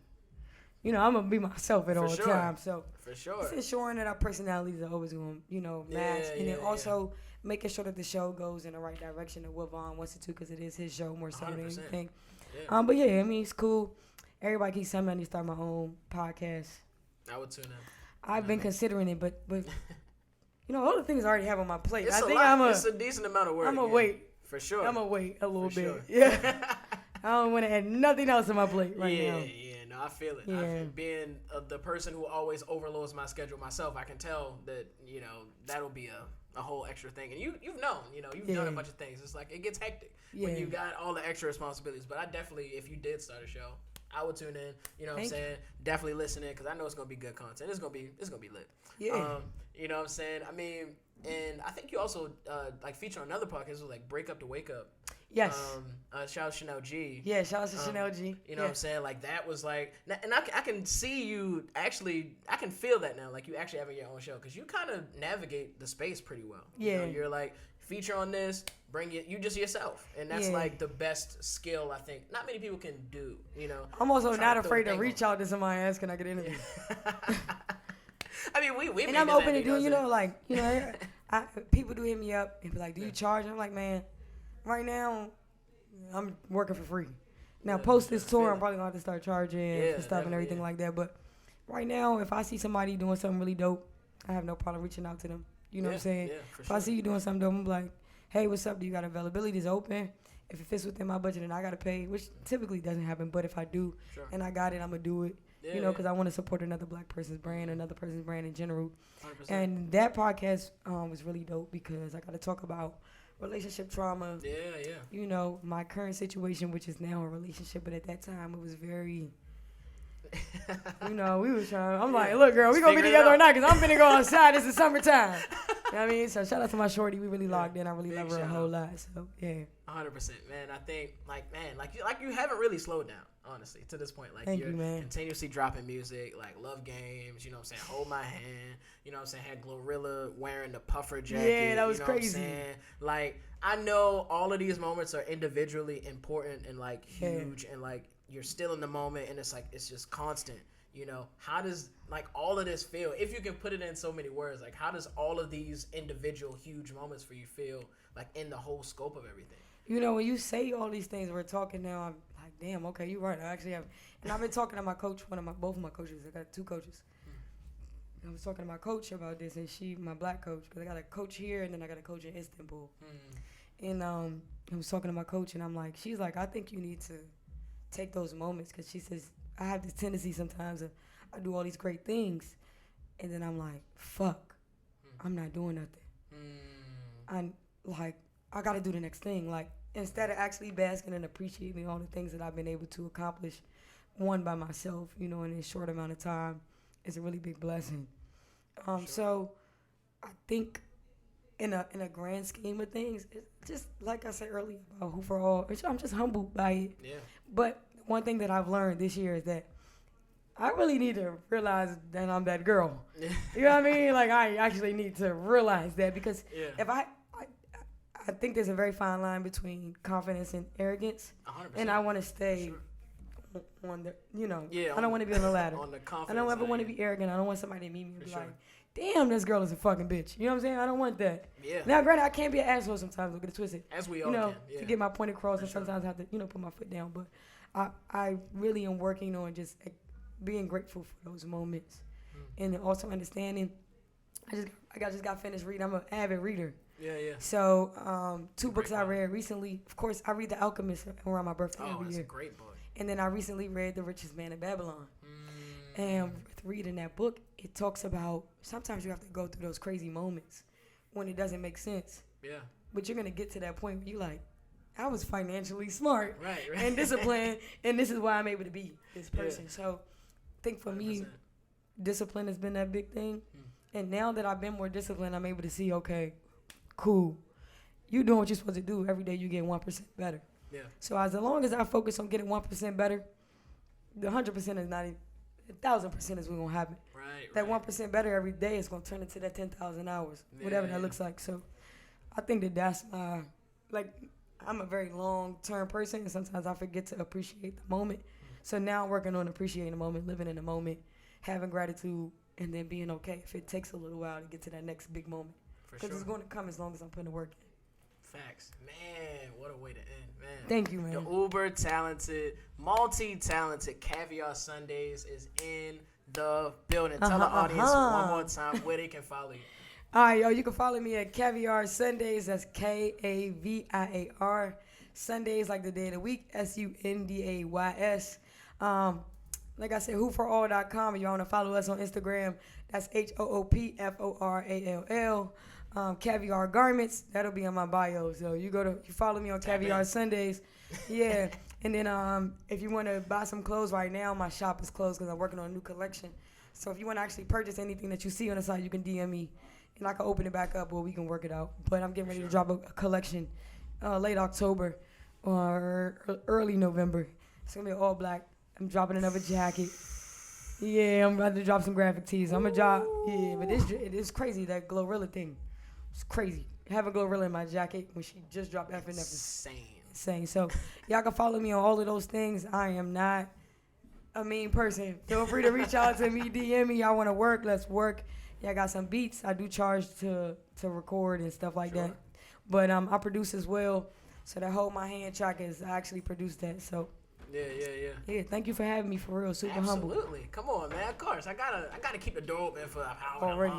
I'm going to be myself at all times. So for sure. It's ensuring that our personalities are always going to match. And then also making sure that the show goes in the right direction of what Vaughn wants it to, because it is his show more so than anything. Yeah. But yeah, I mean, it's cool. Everybody keeps telling me I need to start my own podcast. I would tune in. I've been considering it, but all the things I already have on my plate. It's it's a decent amount of work. I'm going to wait. For sure. I'm going to wait a little bit. Sure. Yeah. I don't want to add nothing else on my plate now. Yeah. I feel it. Yeah. Being the person who always overloads my schedule myself, I can tell that that'll be a whole extra thing. And you've known, you've done a bunch of things. It's like it gets hectic when you got all the extra responsibilities. But I definitely, if you did start a show, I would tune in. You know what I'm saying? Definitely listen in, because I know it's gonna be good content. It's gonna be lit. Yeah. You know what I'm saying? I mean, and I think you also feature on another podcast with like Break Up to Wake Up. Yes. Shout out Chanel G. Yeah, shout out to Chanel G. You know what I'm saying? Like, that was like, and I can see you actually, I can feel that now. Like, you actually having your own show, because you kind of navigate the space pretty well. Yeah. You're like, feature on this, bring it, you just yourself. And that's like the best skill I think not many people can do, I'm also not afraid to reach out to somebody and ask, can I get an interview? I mean, we and I'm open to doing, people do hit me up and be like, do you charge? I'm like, man, right now, I'm working for free. Now, post this tour, I'm probably going to have to start charging for stuff and everything like that. But right now, if I see somebody doing something really dope, I have no problem reaching out to them. You know what I'm saying? If I see you doing something dope, I'm like, hey, what's up? Do you got availability? It's open. If it fits within my budget and I got to pay, which typically doesn't happen. But if I do and I got it, I'm going to do it. Because I want to support another black person's brand, another person's brand in general. 100%. And that podcast was really dope because I got to talk about relationship trauma. My current situation, which is now a relationship, but at that time it was very we was trying. I'm like, look, girl, we gonna be together or not? Because I'm finna go outside. It's the summertime. You know what I mean? So shout out to my shorty. We really locked in. I really love her a whole lot. So yeah. 100%, man. I think like you haven't really slowed down, honestly, to this point. Like, Thank you're you, man. continuously dropping music, like Love Games, you know what I'm saying? Hold My Hand, you know what I'm saying? Had Glorilla wearing the puffer jacket. Yeah, that was you know crazy. What I'm saying? Like, I know all of these moments are individually important and like huge and like you're still in the moment and it's like it's just constant. How does like all of this feel? If you can put it in so many words, like how does all of these individual huge moments for you feel like in the whole scope of everything? When you say all these things we're talking now, I'm like, damn, okay, you're right. I actually have, and I've been talking to my coach, both of my coaches. I got two coaches. I was talking to my coach about this, and my black coach, because I got a coach here and then I got a coach in Istanbul. And I was talking to my coach, and I'm like, she's like, I think you need to take those moments, because she says, I have this tendency sometimes I do all these great things, and then I'm like, fuck, I'm not doing nothing. I'm like, I got to do the next thing. Like, instead of actually basking and appreciating all the things that I've been able to accomplish, one by myself, in a short amount of time, it's a really big blessing. So I think in a grand scheme of things, it's just like I said earlier about who for all, I'm just humbled by it. Yeah. But one thing that I've learned this year is that I really need to realize that I'm that girl. You know what I mean? Like, I actually need to realize that, because if I think there's a very fine line between confidence and arrogance. 100%. And I want to stay on the, I don't want to be on the ladder. On the confidence. I don't ever want to be arrogant. I don't want somebody to meet me and be like, damn, this girl is a fucking bitch. You know what I'm saying? I don't want that. Yeah. Now, granted, I can't be an asshole sometimes. Don't get it twisted. As we all can. To get my point across, and sometimes I have to, put my foot down. But I really am working on just being grateful for those moments and then also understanding. I just got finished reading. I'm an avid reader. Yeah. So, 2 books I read recently. Of course, I read The Alchemist around my birthday every year. Oh, that's a great book. And then I recently read The Richest Man in Babylon. And with reading that book, it talks about sometimes you have to go through those crazy moments when it doesn't make sense. Yeah. But you're going to get to that point where you're like, I was financially smart right. and disciplined, and this is why I'm able to be this person. Yeah. So I think for 100%. me, discipline has been that big thing. And now that I've been more disciplined, I'm able to see, okay, cool. You doing what you're supposed to do. Every day you get 1% better. Yeah. So as long as I focus on getting 1% better, the 100% is not even, 1,000% is what's going to happen. Right. That 1% better every day is going to turn into that 10,000 hours, whatever that looks like. So I think that's my, I'm a very long-term person, and sometimes I forget to appreciate the moment. So now I'm working on appreciating the moment, living in the moment, having gratitude, and then being okay if it takes a little while to get to that next big moment. Because it's going to come as long as I'm putting the work in. Facts. Man, what a way to end, man. Thank you, man. The uber talented, multi-talented Kaviar Sundays is in the building. Tell the audience one more time where they can follow you. All right, yo, you can follow me at Kaviar Sundays. That's Kaviar. Sundays, like the day of the week, Sundays. Like I said, whoforall.com. If you want to follow us on Instagram, that's HOOPFORALL. Kaviar Garments, that'll be on my bio. So you follow me on Kaviar Sundays. Yeah. And then if you want to buy some clothes right now, my shop is closed because I'm working on a new collection. So if you want to actually purchase anything that you see on the site, you can DM me. And I can open it back up or we can work it out. But I'm getting ready to drop a collection late October or early November. It's going to be all black. I'm dropping another jacket. Yeah, I'm about to drop some graphic tees. I'm going to drop. Yeah, but it is crazy, that Glorilla thing. It's crazy. Have a Glorilla in my jacket when she just dropped FNF. Insane. So y'all can follow me on all of those things. I am not a mean person. Feel free to reach out to me, DM me. Y'all want to work? Let's work. Yeah, I got some beats. I do charge to record and stuff like that. But I produce as well. So that Hold My Hand track is I actually produced that. So yeah, thank you for having me, for real. Super humble. Absolutely. Come on, man. Of course. I gotta keep the door open for an hour. Already.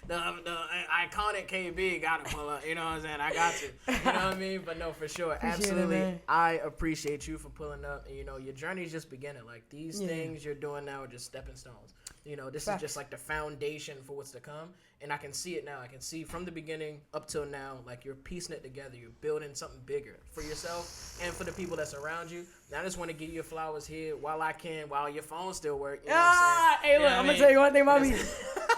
The iconic KB gotta pull up. You know what I'm saying? I got to. You know what I mean? But no, for sure. Absolutely. It, I appreciate you for pulling up. And, your journey's just beginning. Like, these things you're doing now are just stepping stones. This is just like the foundation for what's to come. And I can see it now. I can see from the beginning up till now, like, you're piecing it together. You're building something bigger for yourself and for the people that's around you. And I just want to give you flowers here while your phone still works. You know what I'm saying? Hey, look, I'm going to tell you one thing about me.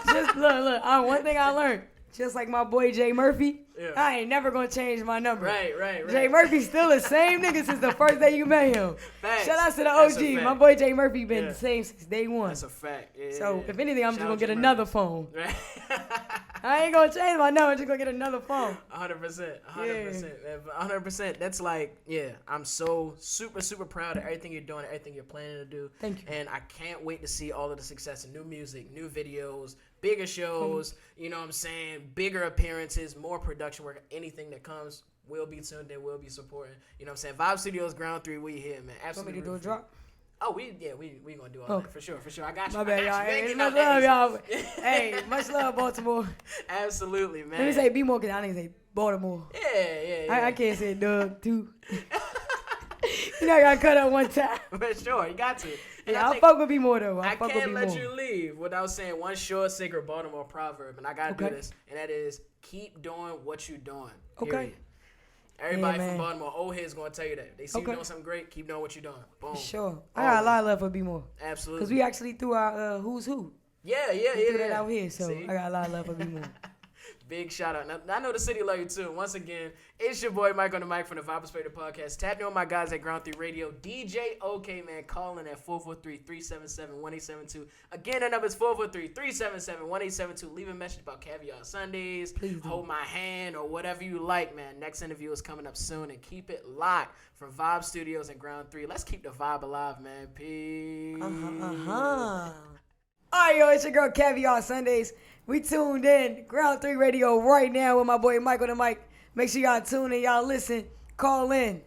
Just look. One thing I learned. Just like my boy Jay Murphy, I ain't never gonna change my number. Right. Jay Murphy's still the same nigga since the first day you met him. Facts. Shout out to the OG. My boy Jay Murphy been the same since day one. That's a fact. Yeah, so if anything, I'm just gonna get another phone. Right. I ain't gonna change my number. I'm just gonna get another phone. 100%. 100%. That's like, I'm so super, super proud of everything you're doing, everything you're planning to do. Thank you. And I can't wait to see all of the success in new music, new videos, bigger shows, you know what I'm saying, bigger appearances, more production work, anything that comes will be tuned in, will be supporting. You know what I'm saying? Vibe Studios Ground 3, we here, man. Absolutely. Want me to do a drop? Oh, we gonna do all that for sure. I got you. My bad, y'all. Hey, much love, y'all. Hey, much love, Baltimore. Absolutely, man. Let me say B-more because I didn't say Baltimore. Yeah. I can't say Doug, too. You know I got cut up one time. For sure, you got to. And I'll fuck with B-more, though. I can't let you leave without saying one short, sacred Baltimore proverb, and I gotta do this, and that is, keep doing what you're doing. Period. Okay. Everybody from Baltimore, old heads gonna tell you that. They see you doing something great, keep doing what you're doing. Boom. Sure. I got a lot of love for B-more. Absolutely. Because we actually threw our Who's Who. Yeah. We threw that out here, so I got a lot of love for B-more. Big shout out. Now, I know the city love you too. Once again, it's your boy Mike on the mic from the Vibe Perspective Podcast. Tap in with my guys at Ground 3 Radio. DJ OK, man, calling at 443-377-1872. Again, that number is 443-377-1872. Leave a message about Kaviar Sundays. Please hold my hand or whatever you like, man. Next interview is coming up soon, and keep it locked from Vibe Studios and Ground 3. Let's keep the vibe alive, man. Peace. All right, yo, it's your girl Kaviar Sundays. We tuned in, Ground 3 Radio right now with my boy Mike on the mic. Make sure y'all tune in, y'all listen, call in.